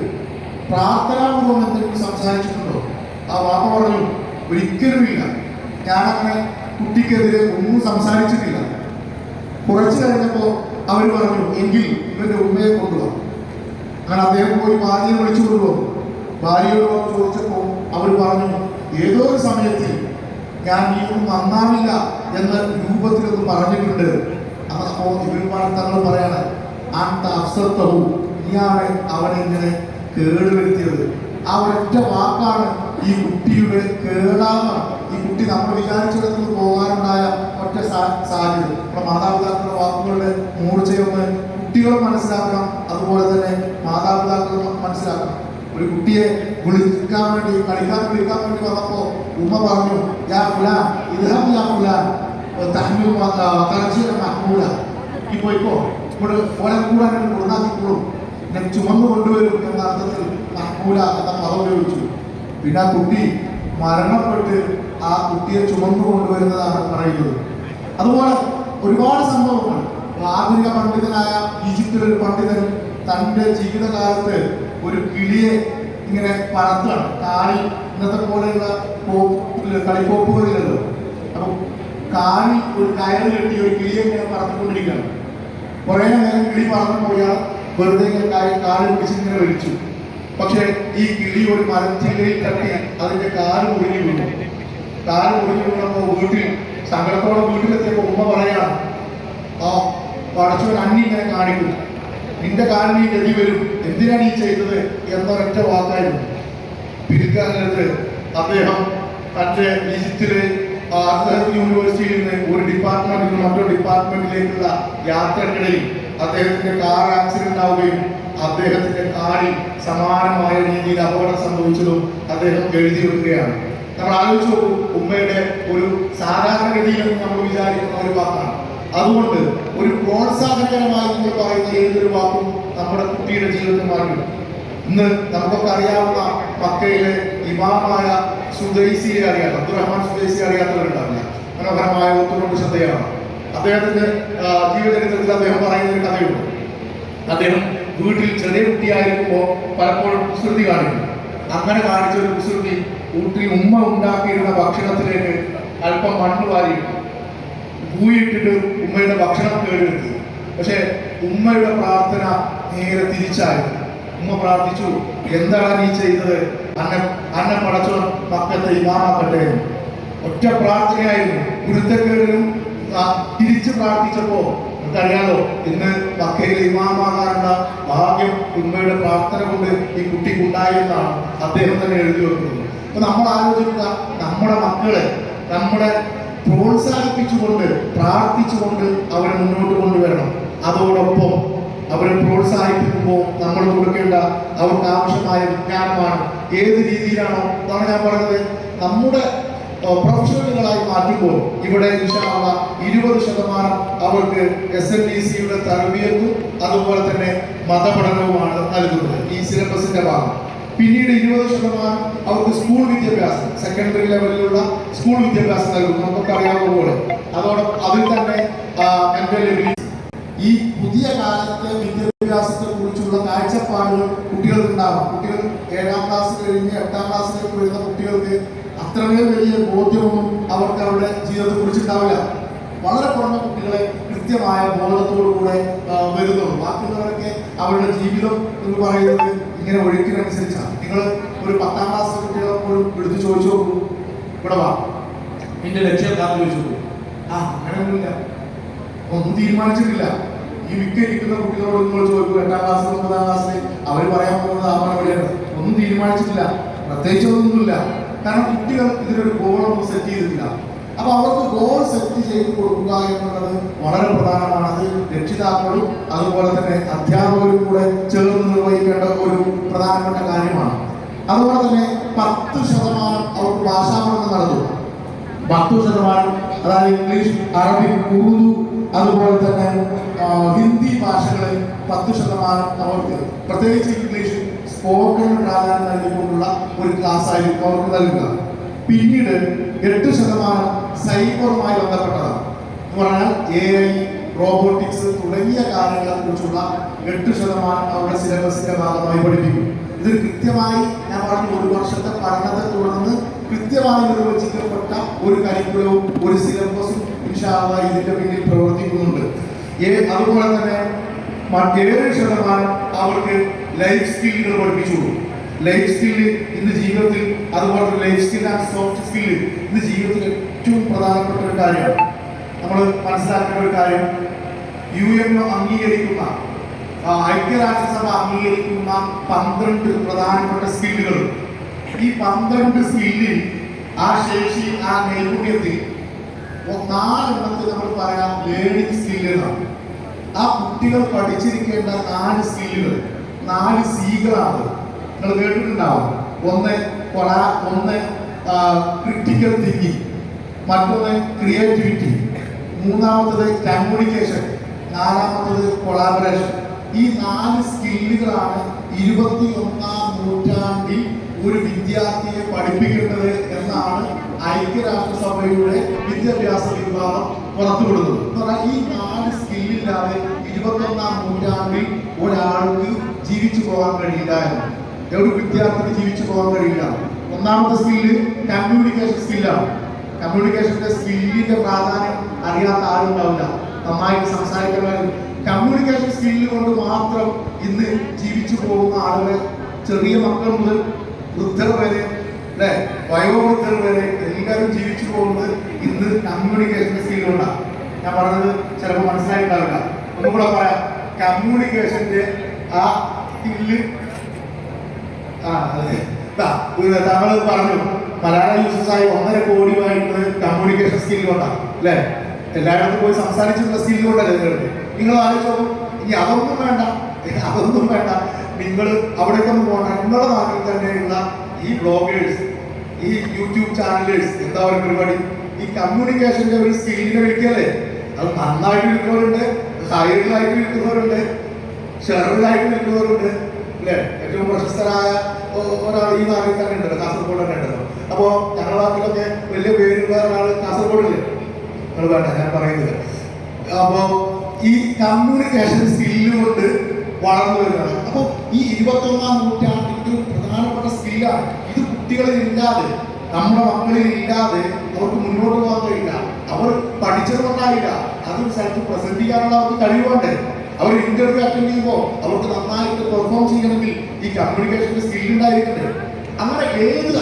പ്രാർത്ഥനാപൂർവ്വം എന്തെങ്കിലും സംസാരിച്ചിട്ടുണ്ടോ? ആ വാപ്പ പറഞ്ഞു, ഒരിക്കലുമില്ല, ഞാനങ്ങനെ കുട്ടിക്കെതിരെ ഒന്നും സംസാരിച്ചിട്ടില്ല. കുറച്ചു കഴിഞ്ഞപ്പോൾ അവർ പറഞ്ഞു, എങ്കിൽ ഇവന്റെ ഉമ്മയെ കൊണ്ടുപോകാം. അങ്ങനെ അദ്ദേഹം പോയി ഭാര്യയെ വിളിച്ചു കൊണ്ടുപോകും. ഭാര്യയോട് ചോദിച്ചപ്പോൾ അവർ പറഞ്ഞു, ഏതോ ഒരു സമയത്തിൽ ഞാൻ നീ ഒന്നും നന്നാവില്ല എന്ന രൂപത്തിലൊന്ന് പറഞ്ഞിട്ടുണ്ട്. അപ്പോൾ ഇവരുമാർ തങ്ങൾ പറയാണ്, അന്ത അഫ്സത്തഹു, നീയാണ് അവനെ ഇങ്ങനെ കേടുവരുത്തിയത്. ആ ഒരൊറ്റ വാക്കാണ് ഈ കുട്ടിയുടെ കേടാണ്. ഈ കുട്ടി നമ്മൾ വിചാരിച്ചിടത്തുനിന്ന് പോകാനുണ്ടായ ഒറ്റ സാധ്യത. നമ്മുടെ മാതാപിതാക്കളുടെ വാക്കുകളുടെ മൂർച്ചയൊന്ന് കുട്ടികൾ മനസ്സിലാക്കണം, അതുപോലെ തന്നെ മാതാപിതാക്കൾ മനസ്സിലാക്കണം. ഒരു കുട്ടിയെ വിളിക്കാൻ വേണ്ടി, കളിക്കാൻ വിളിക്കാൻ വേണ്ടി വന്നപ്പോ ഉമ്മ പറഞ്ഞു, യാ ഫുലാൻ ഇദ്ഹം യാ ഫുലാൻ തഹ്മിൽ തർജീഹ മഹ്മൂല, ഈ പോയിക്കോ, ഇവിടെ ഓനെ കൂടാൻ കൊടുന്നാക്കിക്കോളും, ഞാൻ ചുമന്നു കൊണ്ടുവരും എന്ന അർത്ഥത്തിൽ മഹ്മൂല എന്ന പദം ഉപയോഗിച്ചു. പിന്നെ ആ കുട്ടി മരണപ്പെട്ട് ആ കുട്ടിയെ ചുമന്നു കൊണ്ടുവരുന്നതാണ് പറയുന്നത്. അതുപോലെ ഒരുപാട് സംഭവങ്ങൾ. ആധുനിക പണ്ഡിതനായ ഈജിപ്തിലെ ഒരു പണ്ഡിതൻ തൻ്റെ ജീവിതകാലത്ത് ഒരു കിളിയെ ഇങ്ങനെ പറത്താണ്. കാലിൽ ഇന്നത്തെ പോലെയുള്ള കളിക്കോപ്പുകളിലല്ലോ. അപ്പം കാലിൽ ഒരു കയറ് കെട്ടി ഒരു കിളിയെ ഇങ്ങനെ പറന്നുകൊണ്ടിരിക്കുകയാണ്. കുറേ നേരം കിളി പറന്നു പോയാൽ വെറുതെ ഇങ്ങനെ കാലിൽ പിടിച്ചിങ്ങനെ വലിച്ചു. പക്ഷെ ഈ കിളി ഒരു മരച്ചില്ലയിൽ തട്ടി അതിന്റെ കാല് മുറിഞ്ഞു വീണു. കാല് മുറിഞ്ഞു വീണപ്പോ വീട്ടിൽ സങ്കടത്തോടെ വീട്ടിലെത്തിയപ്പോ ഉമ്മ പറയാണ്, ആ പടച്ചവൻ അന്നി ഇങ്ങനെ കാണിക്കും, നിന്റെ കാലിന് ഈ ഗതി വരും, എന്തിനാണ് ഈ ചെയ്തത് എന്നൊരൊറ്റ വാക്കായിരുന്നു. പിൽക്കാലത്ത് അദ്ദേഹം തന്റെ ഈജിപ്തിലെ യൂണിവേഴ്സിറ്റിയിൽ നിന്ന് ഒരു ഡിപ്പാർട്ട്മെന്റിൽ നിന്ന് മറ്റൊരു ഡിപ്പാർട്ട്മെന്റിലേക്കുള്ള യാത്രക്കിടയിൽ അദ്ദേഹത്തിന്റെ കാർ ആക്സിഡന്റ് ആവുകയും അദ്ദേഹത്തിന്റെ കാറിൽ സമാനമായ രീതിയിൽ അപകടം സംഭവിച്ചതും അദ്ദേഹം എഴുതി വെക്കുകയാണ്. നമ്മൾ ആലോചിച്ചു നോക്കൂ, ഉമ്മയുടെ ഒരു സാധാരണഗതിയിൽ നമ്മൾ വിചാരിക്കുന്ന ഒരു വാക്കാണ്. അതുകൊണ്ട് ഒരു പ്രോത്സാഹനകരമായി നിങ്ങൾ പറയുന്ന ഏതൊരു വാക്കും നമ്മുടെ കുട്ടിയുടെ ജീവിതത്തിൽ മാറി. ഇന്ന് നമുക്കൊക്കെ അറിയാവുന്ന മക്കയിലെ ഇമാമായ സുദൈസിയെ അറിയാം, അബ്ദുറഹ്മാൻ സുദൈസിയെ അറിയാത്തവരുണ്ടാവില്ല. മനോഹരമായ ഒത്തുകൊണ്ട് ശ്രദ്ധയാണ്. അദ്ദേഹത്തിന്റെ ജീവചരിത്രത്തിൽ അദ്ദേഹം പറയുന്ന ഒരു കഥയുണ്ട്. അദ്ദേഹം വീട്ടിൽ ചെറിയ കുട്ടിയായിരിക്കുമ്പോൾ പലപ്പോഴും കുസൃതി കാണിക്കും. അങ്ങനെ കാണിച്ച ഒരു കുസൃതി, വീട്ടിൽ ഉമ്മ ഉണ്ടാക്കിയിരുന്ന ഭക്ഷണത്തിലേക്ക് അല്പം മണ്ണ് വാരിയിട്ടു, പൂയിട്ടിട്ട് ഉമ്മയുടെ ഭക്ഷണം കേടുവരുത്തി. പക്ഷെ ഉമ്മയുടെ പ്രാർത്ഥന നേരെ തിരിച്ചായിരുന്നു. ഉമ്മ പ്രാർത്ഥിച്ചു, എന്താണ് നീ ചെയ്തത്? അന്നെ പടച്ചോൻ മക്കത്തെ ഇമാമാക്കട്ടെ. ഒറ്റ പ്രാർത്ഥനയായിരുന്നു. ഗുരുത്തക്കേടിലും തിരിച്ച് പ്രാർത്ഥിച്ചപ്പോ നമുക്കറിയാലോ, ഇന്ന് മക്കയിലെ ഇമാമാകാനുള്ള ഭാഗ്യം ഉമ്മയുടെ പ്രാർത്ഥന കൊണ്ട് ഈ കുട്ടിക്കുണ്ടായെന്നാണ് അദ്ദേഹം തന്നെ എഴുതി വെക്കുന്നത്. അപ്പൊ നമ്മൾ ആലോചിക്കുക, നമ്മുടെ മക്കളെ നമ്മുടെ പ്രോത്സാഹിപ്പിച്ചുകൊണ്ട് പ്രാർത്ഥിച്ചുകൊണ്ട് അവരെ മുന്നോട്ട് കൊണ്ടുവരണം. അതോടൊപ്പം അവരെ പ്രോത്സാഹിപ്പിക്കുമ്പോൾ നമ്മൾ കൊടുക്കേണ്ട അവർക്ക് ആവശ്യമായ വിജ്ഞാനമാണ്. ഏത് രീതിയിലാണോ അതാണ് ഞാൻ പറഞ്ഞത്. നമ്മുടെ പ്രൊഫഷണലുകളായി മാറ്റുമ്പോൾ ഇവിടെ 20% അവർക്ക് SNDCയുടെ തർബിയത്തും അതുപോലെ തന്നെ മതപഠനവുമാണ് നൽകുന്നത്, ഈ സിലബസിന്റെ ഭാഗം. പിന്നീട് 20% അവർക്ക് സ്കൂൾ വിദ്യാഭ്യാസം, സെക്കൻഡറി ലെവലിലുള്ള സ്കൂൾ വിദ്യാഭ്യാസം നൽകും. നമുക്കൊക്കെ അറിയാവുന്ന പോലെ അതോടൊപ്പം അതിൽ തന്നെ ഈ പുതിയ കാലത്തെ വിദ്യാഭ്യാസത്തെ കുറിച്ചുള്ള കാഴ്ചപ്പാടുകൾ കുട്ടികൾക്ക് ഉണ്ടാവാം. കുട്ടികൾ 7ാം ക്ലാസ് കഴിഞ്ഞ് 8ാം ക്ലാസ്സിലേക്ക് വരുന്ന കുട്ടികൾക്ക് അത്രമേൽ വലിയ ബോധ്യമൊന്നും അവർക്ക് അവരുടെ ജീവിതത്തെ കുറിച്ചുണ്ടാവില്ല. വളരെ കുറഞ്ഞ കുട്ടികളെ കൃത്യമായ ബോധത്തോടുകൂടെ വരുന്നുള്ളൂ. ബാക്കിയുള്ളവരൊക്കെ അവരുടെ ജീവിതം എന്ന് പറയുന്നത് ഇങ്ങനെ ഒഴുക്കിനനുസരിച്ചാണ്. നിങ്ങൾ ഒരു 10ാം ക്ലാസ് കുട്ടികളെപ്പോഴും എടുത്ത് ചോദിച്ചു നോക്കൂ, ഇവിടെ വാ, എന്റെ ലക്ഷ്യം എന്താണെന്ന് ചോദിച്ചു നോക്കൂ. അങ്ങനെയൊന്നുമില്ല, ഒന്നും തീരുമാനിച്ചിട്ടില്ല. ഈ മിക്ക ഇരിക്കുന്ന കുട്ടികളോട് നിങ്ങൾ ചോദിക്കും, 8ാം ക്ലാസ്സിൽ 9ാം ക്ലാസ്സിൽ അവർ പറയാൻ പോകുന്നത് ആവണ വഴിയാണ്. ഒന്നും തീരുമാനിച്ചിട്ടില്ല, പ്രത്യേകിച്ചൊന്നുമില്ല. കാരണം കുട്ടികൾ ഇതിനൊരു ഗോളൊന്നും സെറ്റ് ചെയ്തിട്ടില്ല. അപ്പൊ അവർക്ക് ഗോൾ സെറ്റ് ചെയ്ത് കൊടുക്കുക എന്നുള്ളത് വളരെ പ്രധാനമാണ്. അത് രക്ഷിതാക്കളും അതുപോലെ തന്നെ അധ്യാപകരും കൂടെ ചേർന്ന് നിർവഹിക്കേണ്ട ഒരു പ്രധാനപ്പെട്ട കാര്യമാണ്. അതുപോലെ തന്നെ 10% അവർക്ക് ഭാഷാപഠനം നടന്നു. 10%, അതായത് ഇംഗ്ലീഷ്, അറബിക്, ഉറുദു അതുപോലെ തന്നെ ഹിന്ദി ഭാഷകളിൽ 10% അവർക്ക്, പ്രത്യേകിച്ച് ഇംഗ്ലീഷ് സ്പോക്കൺ പ്രാധാന്യം നൽകിക്കൊണ്ടുള്ള ഒരു ക്ലാസ് ആയിരിക്കും അവർക്ക് നൽകുക. പിന്നീട് 8% സൈബറുമായി ബന്ധപ്പെട്ടതാണ്. എന്ന് പറഞ്ഞാൽ AI, റോബോട്ടിക്സ് തുടങ്ങിയ കാര്യങ്ങളെ കുറിച്ചുള്ള 8% അവരുടെ സിലബസിന്റെ ഭാഗമായി പഠിപ്പിക്കും. ഇത് കൃത്യമായി ഞാൻ പറഞ്ഞു, 1 വർഷത്തെ പഠനത്തെ തുടർന്ന് കൃത്യമായി നിർവചിക്കപ്പെട്ട ഒരു കരിക്കുലവും ഒരു സിലബസും ഇൻഷാ അല്ലാഹ് ഇതിന്റെ പിന്നിൽ പ്രവർത്തിക്കുന്നുണ്ട്. അതുപോലെ തന്നെ 7% അവർക്ക് ലൈഫ് സ്കില്ലുകൾ പഠിപ്പിച്ചു കൊടുക്കും. ലൈഫ് സ്കില്ല് ഇന്ന് ജീവിതത്തിൽ
അതുപോലെ life skill and soft skill, ഇത് ജീവിതത്തിൽ ഏറ്റവും പ്രധാനപ്പെട്ട ഒരു കാര്യമാണ്. നമ്മൾ മനസ്സിലാക്കേണ്ട ഒരു കാര്യം, UN അംഗീകരിക്കുന്ന, ഐക്യരാഷ്ട്രസഭ അംഗീകരിക്കുന്ന 12 പ്രധാനപ്പെട്ട സ്കില്ലുകൾ. ഈ 12 സ്കില്ലിൽ ആ ശേഷി, ആ നൈപുണ്യത്തിൽ 4 എണ്ണത്തിൽ നമ്മൾ പറയാം ലേണിംഗ് സ്കില്ലുകളാണ്. ആ കുട്ടികൾ പഠിച്ചിരിക്കേണ്ട 4 സ്കില്ലുകൾ, 4 സീകളാണ്. നിങ്ങൾ കേട്ടിട്ടുണ്ടാവും. ഒന്ന് ക്രിട്ടിക്കൽ തിങ്കിങ്, മറ്റൊന്ന് ക്രിയേറ്റിവിറ്റി, മൂന്നാമത്തത് കമ്മ്യൂണിക്കേഷൻ, നാലാമത്തത് കൊളാബറേഷൻ. ഈ 4 സ്കില്ലുകളാണ് 21ാം നൂറ്റാണ്ടിൽ ഒരു വിദ്യാർത്ഥിയെ പഠിപ്പിക്കേണ്ടത് എന്നാണ് ഐക്യരാഷ്ട്രസഭയുടെ വിദ്യാഭ്യാസ വിഭാഗം പുറത്തുവിടുന്നത്. എന്ന് പറഞ്ഞാൽ ഈ 4 സ്കില്ലില്ലാതെ 21ാം നൂറ്റാണ്ടിൽ ഒരാൾക്ക് ജീവിച്ചു പോകാൻ കഴിയില്ല എന്ന്. ഒരു വിദ്യാർത്ഥിക്ക് ജീവിച്ചു പോകാൻ കഴിയില്ല. ഒന്നാമത്തെ സ്കില്ല് കമ്മ്യൂണിക്കേഷൻ സ്കില്ലാണ്. കമ്മ്യൂണിക്കേഷന്റെ സ്കില്ലിന്റെ പ്രാധാന്യം അറിയാത്ത ആരും ഉണ്ടാവില്ല. നന്നായിട്ട് സംസാരിക്കാൻ കമ്മ്യൂണിക്കേഷൻ സ്കില്ല് കൊണ്ട് മാത്രം ഇന്ന് ജീവിച്ചു പോകുന്ന ആളുകൾ, ചെറിയ മക്കൾ മുതൽ വൃദ്ധർ വരെ, അല്ലെ, വയോവൃദ്ധർ വരെ എല്ലാവരും ജീവിച്ചു പോകുന്നത് ഇന്ന് കമ്മ്യൂണിക്കേഷൻ സ്കില്ലുകൊണ്ടാണ്. ഞാൻ പറഞ്ഞത് ചിലപ്പോൾ മനസ്സിലായിട്ടുണ്ടാവില്ല. ഒന്നും കൂടെ പറയാം. കമ്മ്യൂണിക്കേഷന്റെ ആ സ്കില്ല്, താങ്കൾ പറഞ്ഞു മലയാള യൂസേഴ്സായി 1.5 കോടിയുമായിട്ട് കമ്മ്യൂണിക്കേഷൻ സ്കില്ല് കൊണ്ടാണ്, അല്ലെ? എല്ലായിടത്തും പോയി സംസാരിച്ചിട്ടുള്ള സ്കില്ല് കൊണ്ടല്ലേ നിങ്ങൾ ആലോചിച്ചോ. ഇനി അതൊന്നും വേണ്ട, നിങ്ങൾ അവിടേക്ക് ഒന്ന് പോകണം. നിങ്ങളുടെ നാട്ടിൽ തന്നെയുള്ള ഈ ബ്ലോഗേഴ്സ്, ഈ യൂട്യൂബ് ചാനലേഴ്സ്, എന്താ പറയുക പരിപാടി, ഈ കമ്മ്യൂണിക്കേഷന്റെ ഒരു സ്കില്ലിനെ വിളിക്കല്ലേ. അത് നന്നായിട്ട് വിൽക്കുന്നവരുണ്ട്, ഹൈറിലായിട്ട് വിൽക്കുന്നവരുണ്ട്, ഷെറിലായിട്ട് വിൽക്കുന്നവരുണ്ട്, അല്ലെ? ഏറ്റവും പ്രശസ്തരായ ഒരാൾ ഈ നാട്ടിൽ തന്നെ ഉണ്ടല്ലോ, കാസർഗോഡ് തന്നെ ഉണ്ടല്ലോ. അപ്പോ ഞങ്ങളുടെ നാട്ടിലൊക്കെ വലിയ പേരുള്ള ഒരാൾ കാസർഗോഡില്ലേ? നിങ്ങൾ വേണ്ട, ഞാൻ പറയുന്നത്. അപ്പോ ഈ കമ്മ്യൂണിക്കേഷൻ സ്കില്ല് കൊണ്ട് വളർന്നു വരുന്നത്. അപ്പോൾ ഈ 21ാം നൂറ്റാണ്ടിന്റെ ഒരു പ്രധാനപ്പെട്ട സ്കില്ലാണ് ഇത്. കുട്ടികളിൽ ഇല്ലാതെ, നമ്മുടെ മക്കളിൽ ഇല്ലാതെ അവർക്ക് മുന്നോട്ട് പോകാൻ കഴിയില്ല. അവർ പഠിച്ചത് കൊണ്ടായില്ല, അതൊരു സ്ഥലത്ത് പ്രസന്റ് ചെയ്യാനുള്ള അവർക്ക് കഴിവുണ്ട്. അവർ ഇന്റർവ്യൂ അറ്റൻഡ് ചെയ്യുമ്പോൾ അവർക്ക് നന്നായിട്ട് പെർഫോം ചെയ്യണമെങ്കിൽ ഈ കമ്മ്യൂണിക്കേഷന്റെ സ്കിൽ ഉണ്ടായിട്ടുണ്ട്. അങ്ങനെ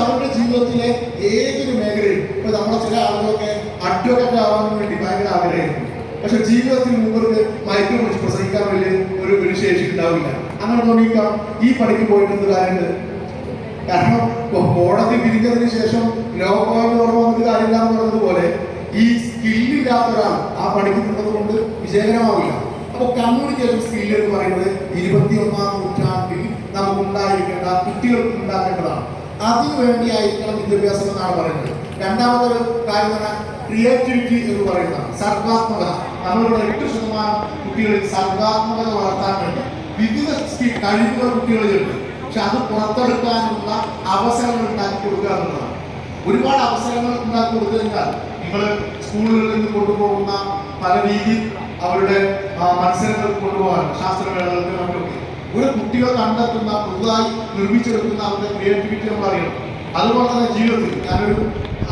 അവരുടെ ജീവിതത്തിലെ ഏതൊരു മേഖലയും, ഇപ്പൊ നമ്മുടെ ചില ആളുകളൊക്കെ അഡ്വക്കേറ്റ് ആവാൻ വേണ്ടി ഭയങ്കര ആഗ്രഹമായിരുന്നു. പക്ഷെ ജീവിതത്തിൽ മുമ്പ് മയക്കം വെച്ച് പ്രസംഗിക്കാൻ വലിയ ഒരു ശേഷി ഉണ്ടാവില്ല. അങ്ങനെ തോന്നിക്കാം ഈ പണിക്ക് പോയിട്ട് എന്ത് കാര്യമുണ്ട്? കാരണം കോടതി പിരിഞ്ഞതിന് ശേഷം ലോകോപയോഗം ഓർമ്മ കാര്യമില്ല എന്ന് പറഞ്ഞതുപോലെ ഈ സ്കില്ലില്ലാത്ത ഒരാൾ ആ പണിക്ക് നിന്നത് കൊണ്ട് വിജയകരമാവില്ല. അപ്പോൾ കമ്മ്യൂണിക്കേഷൻ സ്കില്ല് എന്ന് പറയുന്നത് 21ാം നൂറ്റാണ്ടിൽ നമുക്ക് ഉണ്ടായിരിക്കേണ്ട, കുട്ടികൾക്ക് ഉണ്ടാക്കേണ്ടതാണ്. അതിനുവേണ്ടി ആയിരിക്കണം വിദ്യാഭ്യാസം എന്നാണ് പറയുന്നത്. രണ്ടാമതൊരു കാര്യം പറഞ്ഞാൽ ക്രിയേറ്റിവിറ്റി എന്ന് പറയുന്നതാണ്, സർഗാത്മകത. നമ്മളിവിടെ 8% കുട്ടികളിൽ സർഗാത്മകത വളർത്താൻ വേണ്ടി വിവിധ കഴിവുകൾ കുട്ടികളിലുണ്ട്. പക്ഷെ അത് പുറത്തെടുക്കാനുള്ള അവസരങ്ങൾ ഉണ്ടാക്കി കൊടുക്കുക എന്നുള്ളതാണ്. ഒരുപാട് അവസരങ്ങൾ ഉണ്ടാക്കി കൊടുത്തു കഴിഞ്ഞാൽ നിങ്ങൾ സ്കൂളുകളിൽ നിന്ന് കൊണ്ടുപോകുന്ന പല രീതി അവരുടെ മത്സരങ്ങൾക്ക് കൊണ്ടുപോകാൻ, ശാസ്ത്രമേളകൾക്ക് മറ്റൊക്കെ ഒരു കുട്ടികൾ കണ്ടെത്തുന്ന, പുതുതായി നിർമ്മിച്ചെടുക്കുന്ന അവരുടെ ക്രിയേറ്റിവിറ്റി നമ്മൾ അറിയണം. അതുപോലെ തന്നെ ജീവിതത്തിൽ ഞാനൊരു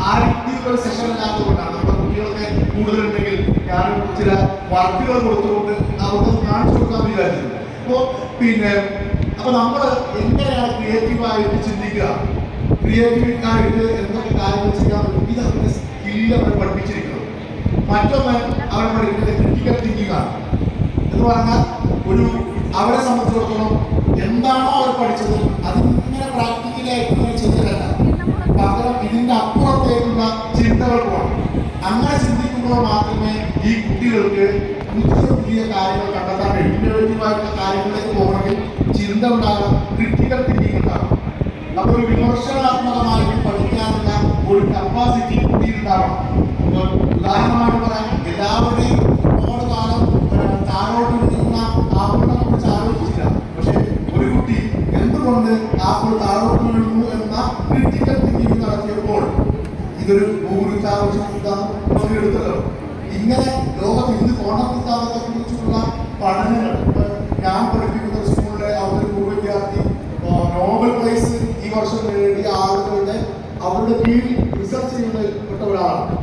ആരോഗ്യ സെഷൻ ഇല്ലാത്തതുകൊണ്ടാണ്, നമ്മുടെ കുട്ടികളൊക്കെ കൂടുതലുണ്ടെങ്കിൽ ഞാൻ ചില വർക്കുകൾ കൊടുത്തുകൊണ്ട് അവർക്ക് കാണിച്ചു കൊടുക്കാൻ വിചാരിച്ചത്. അപ്പൊ നമ്മൾ എങ്ങനെയാണ് ക്രിയേറ്റീവായിട്ട് ചിന്തിക്കുക, ക്രിയേറ്റീവായിട്ട് എന്തൊക്കെ കാര്യങ്ങൾ ചെയ്യാൻ പറ്റും, ഇത് അവരുടെ സ്കില്ല് അവർ പഠിപ്പിച്ചിരിക്കുന്നത്. മറ്റൊന്ന് അവർ പഠിക്കുന്നത് ക്രിട്ടിക്കൽ തിങ്കിങ് ആണ്. എന്ന് പറഞ്ഞാൽ അവരെ സംബന്ധിച്ചിടത്തോളം എന്താണോ അവർ പഠിച്ചത് അതിങ്ങനെ പ്രാക്ടിക്കലായിട്ട് ചെയ്തതല്ല, പകരം ഇതിന്റെ അപ്പുറത്തേക്കുള്ള ചിന്തകൾ പോകണം. അങ്ങനെ ചിന്തിക്കുമ്പോൾ മാത്രമേ ഈ കുട്ടികൾക്ക് പുതിയ കാര്യങ്ങൾ കണ്ടെത്താൻ കഴിയും. ഇന്നോവേറ്റീവായിട്ടുള്ള കാര്യങ്ങളിലേക്ക് പോകണമെങ്കിൽ ചിന്ത ഉണ്ടാകണം, ക്രിട്ടിക്കൽ തിങ്കിങ് ഉണ്ടാകും. അപ്പോൾ ഒരു വിമർശനാത്മകമായിട്ട് പഠിക്കാനുള്ള ഒരു കപ്പാസിറ്റി കുട്ടിയിലുണ്ടാവണം. ഉദാഹരണമായിട്ട് പറയാൻ, എല്ലാവരുടെയും ഒരുപാട് കാലം താഴോട്ട് നിൽക്കുന്ന ആപ്പിളിനെ കുറിച്ച് ആലോചിച്ചില്ല. പക്ഷെ ഒരു കുട്ടി എന്തുകൊണ്ട് ആപ്പിൾ താഴോട്ട് വീഴുന്നു എന്ന ക്രിട്ടിക്കൽ തിങ്കിങ് നടത്തിയപ്പോൾ ഇതൊരു ഭൂഗുരുത്വാകർഷണ സിദ്ധാന്തം എടുത്തല്ലോ. ഇങ്ങനെ ലോകത്ത് ഇന്ന് ക്വാണ്ടം സിദ്ധാന്തത്തെ കുറിച്ചുള്ള പഠനങ്ങൾ, ഞാൻ പഠിപ്പിക്കുന്ന സ്കൂളിലെ അവരുടെ പൂർവ്വ വിദ്യാർത്ഥി നോബൽ പ്രൈസ് ഈ വർഷം നേടിയ ആളുകളുടെ അവരുടെ കീഴിൽ റിസർച്ച് ചെയ്യുന്നതിൽപ്പെട്ട ഒരാളാണ്.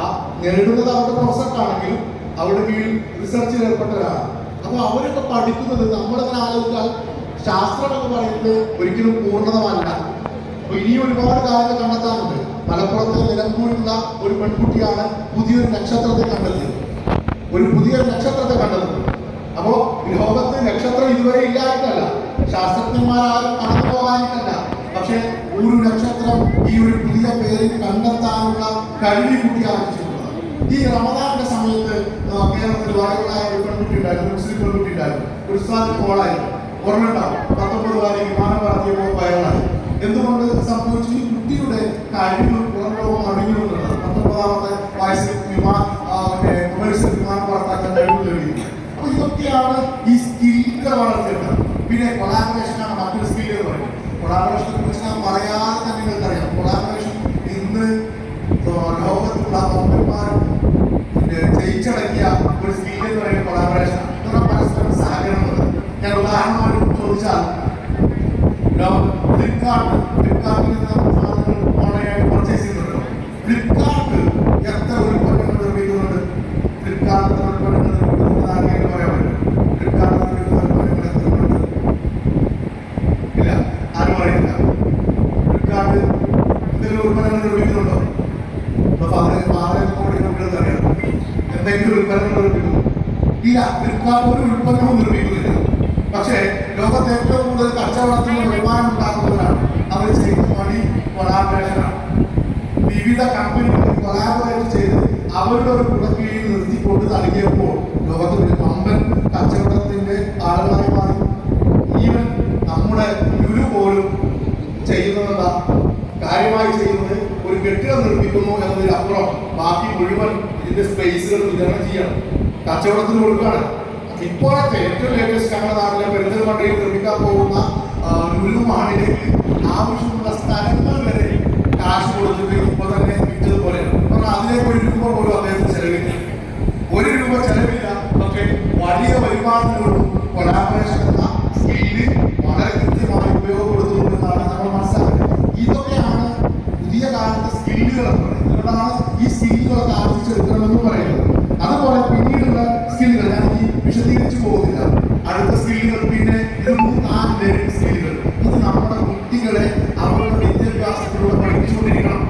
ആ നേടുന്നത് അവരുടെ പ്രൊഫസർക്കാണെങ്കിലും അവരുടെ കീഴിൽ റിസർച്ചിൽ ഏർപ്പെട്ട ഒരാളാണ്. അപ്പോൾ അവരൊക്കെ പഠിക്കുന്നത് നമ്മളങ്ങനെ ആലോചിച്ചാൽ ശാസ്ത്രം എന്ന് പറയുന്നത് ഒരിക്കലും പൂർണ്ണതമല്ല.
അപ്പൊ ഇനി ഒരുപാട് കാര്യങ്ങൾ കണ്ടെത്താനുണ്ട്. മലപ്പുറത്തെ നിലമ്പൂരിലുള്ള ഒരു പെൺകുട്ടിയാണ് പുതിയൊരു നക്ഷത്രത്തെ കണ്ടെത്തിയത്. ഒരു പുതിയൊരു നക്ഷത്രത്തെ കണ്ടെത്തുന്നത്. അപ്പോ ലോകത്ത് നക്ഷത്രം ഇതുവരെ ഇല്ലായിട്ടല്ല, ശാസ്ത്രജ്ഞന്മാരാരും കടന്നു പോകാനിട്ടല്ല, പക്ഷെ ഒരു നക്ഷത്രം ഈ ഒരു പുതിയ പേര് കണ്ടെത്താനുള്ള കഴിവ് കുട്ടി ആർജിച്ചിട്ടുള്ളത്. ഈ റമദാന്റെ സമയത്ത് കേരളത്തിൽ വയറുകളായ ഒരു പെൺകുട്ടി ഉണ്ടായിരുന്നു, മുസ്ലിം പെൺകുട്ടി ഉണ്ടായിരുന്നു, ഒരു ഇസ്ലാമിക് മോളായിരുന്നു. ഓർമ്മയുണ്ടാവും, 19 വിമാനം പറത്തിയപ്പോൾ വയറുകളായി. എന്തുകൊണ്ട് സംഭവിച്ചു? ഈ കുട്ടിയുടെ കഴിവ് പുറംലോകം അറിയുന്നുള്ളത്. 19ാമത്തെ വയസ്സിൽ കൊമേഴ്സ്യൽ വിമാനം പറത്താൻ കഴിവ് ലഭിക്കും. അപ്പൊ ഇതൊക്കെയാണ് ഈ സ്കില്ലുകൾ വളർത്തിയത്. പിന്നെ കൊളാബറേഷനാണ് മറ്റൊരു സ്കില്ല് എന്ന് പറയുന്നത്. കൊളാബറേഷനെ കുറിച്ച് ഞാൻ പറയാതെ തന്നെ നിങ്ങൾക്കറിയാം. കൊളാബറേഷൻ ഇന്ന് ലോകത്തുള്ള പൗരന്മാർ ജയിച്ചടക്കിയ ഒരു സ്കില്ല് എന്ന് പറയുന്നത് കൊളാബറേഷൻ. പരസ്പരം സഹകരണം. ഞാൻ ഉദാഹരണമായിട്ട് ചോദിച്ചാൽ ഫ്ലിപ്കാർട്ടിൽ നിന്ന് സാധനങ്ങൾ ഓൺലൈനായിട്ട് പർച്ചേസ് ചെയ്യുന്നുണ്ടോ? ഫ്ലിപ്കാർട്ട് എത്ര ഉൽപ്പന്നങ്ങൾ നിർമ്മിക്കുന്നുണ്ട്? ഫ്ലിപ്കാർട്ട് ഉൽപ്പന്നങ്ങൾ നിർമ്മിക്കുന്നത് ആർക്കെങ്കിലും പറയാൻ പറ്റും? ഫ്ലിപ്കാർട്ട് നിർമ്മിക്കുന്ന ഉൽപ്പന്നങ്ങൾ എത്ര ഉണ്ട്? ഇല്ല, ആരും പറയുന്നില്ല. ഫ്ലിപ്കാർട്ട് എന്തെങ്കിലും ഉൽപ്പന്നങ്ങൾ നിർമ്മിക്കുന്നുണ്ടോ? അറിയാം, എന്തെങ്കിലും ഉൽപ്പന്നങ്ങൾ നിർമ്മിക്കുന്നു? ഇല്ല, ഫ്ലിപ്കാർട്ട് ഒരു ഉൽപ്പന്നവും നിർമ്മിക്കുന്നില്ല. പക്ഷേ ലോകത്ത് ഏറ്റവും കൂടുതൽ കച്ചവടത്തിന് വരുമാനം ഉണ്ടാക്കുന്നവരാണ്. അവർ ചെയ്യുന്ന പണി കൊളാബറേഷനാണ്. വിവിധ കമ്പനികൾ കൊളാബറേറ്റ് ചെയ്ത് അവരുടെ ഒരു കുടക്കീഴിൽ നിർത്തിക്കൊണ്ട് നൽകിയപ്പോൾ ലോകത്ത് ഒരു വമ്പൻ കച്ചവടത്തിന്റെ ആളുകളായി മാറി. ഈവൻ നമ്മുടെ ലുലു പോലും ചെയ്യുന്നതെന്താ? കാര്യമായി ചെയ്യുന്നത് ഒരു കെട്ടിടം നിർമ്മിക്കുന്നു എന്നതിനപ്പുറം ബാക്കി മുഴുവൻ ഇതിന്റെ സ്പേസുകൾ വിതരണം ചെയ്യണം, കച്ചവടത്തിന് കൊടുക്കുകയാണ്. ഇപ്പോഴത്തെ ഏറ്റവും ലേറ്റസ്റ്റ് ഞങ്ങളുടെ നാട്ടിലെ പെരിന്തൽമണ്ണയിൽ നിർമ്മിക്കാൻ പോകുന്ന ലുലു മാളിലേക്ക് ആവശ്യമുള്ള സ്ഥലങ്ങൾ വരെ കാശ് കൊടുത്തിട്ട് ഇപ്പോൾ തന്നെ വിറ്റതുപോലെയാണ്. കാരണം അതിലേക്ക് ഒരു രൂപ പോലും അദ്ദേഹത്തിന് ചെലവില്ല, ഒരു രൂപ ചെലവില്ല. പക്ഷേ വലിയ വരുമാനത്തിനോടും കൊളാബറേഷൻ എന്ന സ്കില്ല് വളരെ കൃത്യമായി ഉപയോഗപ്പെടുത്തുന്നുണ്ടെന്നാണ് നമ്മൾ മനസ്സിലാക്കുന്നത്. ഇതൊക്കെയാണ് പുതിയ കാലത്തെ സ്കില്ലുകൾ എന്ന് പറയുന്നത്. അതുകൊണ്ടാണ് ഈ സ്കില്ലുകളൊക്കെ ആർജിച്ചെടുക്കണമെന്ന് പറയുന്നത്. അതുപോലെ പിന്നീടുള്ള സ്കില്ലുകൾ ഞാൻ ഈ വിശദീകരിച്ചു പോകുന്നില്ല. അടുത്ത സ്കില്ലുകൾ പിന്നെ 4 സ്കില്ലുകൾ. ഇത് നമ്മുടെ കുട്ടികളെ അവരുടെ വിദ്യാഭ്യാസത്തിലൂടെ പഠിപ്പിച്ചുകൊണ്ടിരിക്കണം.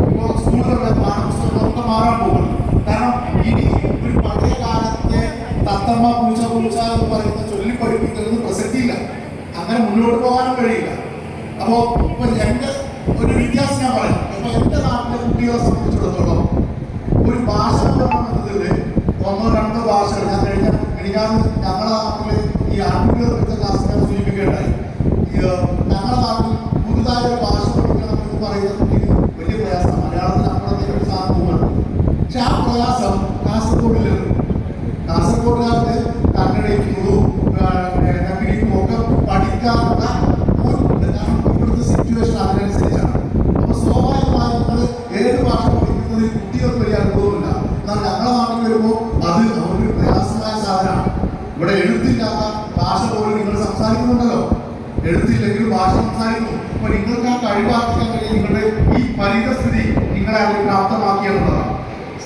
ഇപ്പോൾ സ്കൂളുകളുടെ പാഠപുസ്തകങ്ങളൊക്കെ മാറാൻ പോകുന്നു. കാരണം ഇനി ഒരു പഴയ കാലത്തെ തത്തമ്മ പൂച്ച പൂച്ച എന്ന് പറയുന്ന ചൊല്ലിപ്പഠിപ്പിക്കുന്നത് പ്രസക്തിയില്ല. അങ്ങനെ മുന്നോട്ട് പോകാനും കഴിയില്ല. അപ്പോ ഇപ്പൊ എന്റെ ഒരു വ്യത്യാസം ഞാൻ പറയാം. അപ്പൊ എന്റെ നാട്ടിലെ കുട്ടികളെ സംബന്ധിച്ചിടത്തോളം ഒരു ഭാഷ എന്നതിൽ 1-2 ഭാഷകൾ ഞാൻ കഴിഞ്ഞാൽ ഞങ്ങളുടെ നാട്ടിൽ ഈ ആൺകുട്ടികൾ പഠിച്ച ക്ലാസ് ഞാൻ സൂചിപ്പിക്കുകയുണ്ടായി. ഞങ്ങളുടെ നാട്ടിൽ പുതുതായ ഒരു ഭാഷ പഠിക്കണം എന്ന് പറയുന്ന കുട്ടിക്ക് വലിയ പ്രയാസം. മലയാളത്തിൽ നമ്മളൊക്കെ ഒരു സാധനമാണ്. പക്ഷെ ആ പ്രയാസം കാസർഗോഡിലുണ്ട്. കാസർഗോഡുകാർക്ക് കന്നഡയും തമിഴും ഒക്കെ പഠിക്കാനുള്ള ഇവിടുത്തെ സിറ്റുവേഷൻ അതിനനുസരിച്ചാണ്. അപ്പൊ സ്വാഭാവികമായി നിങ്ങൾ ഏത് ഭാഷ പഠിക്കുന്നതിൽ കുട്ടികൾക്ക് വലിയ അനുഭവമില്ല. എന്നാൽ ഞങ്ങളുടെ നാട്ടിൽ വരുമ്പോൾ അത് അവർക്ക് പ്രയാസമായ സാധനമാണ്. ഇവിടെ എഴുത്തില്ലാത്ത ഭാഷ പോലും നിങ്ങൾ സംസാരിക്കുന്നുണ്ടല്ലോ. എഴുത്തില്ലെങ്കിലും ഭാഷ സംസാരിക്കുന്നു. അപ്പൊ നിങ്ങൾക്ക് ആ കഴിവാക്കാൻ കഴിയും. നിങ്ങളുടെ ഈ പരിതസ്ഥിതി നിങ്ങളെ അവർ പ്രാപ്തമാക്കിയെന്നുള്ളതാണ്.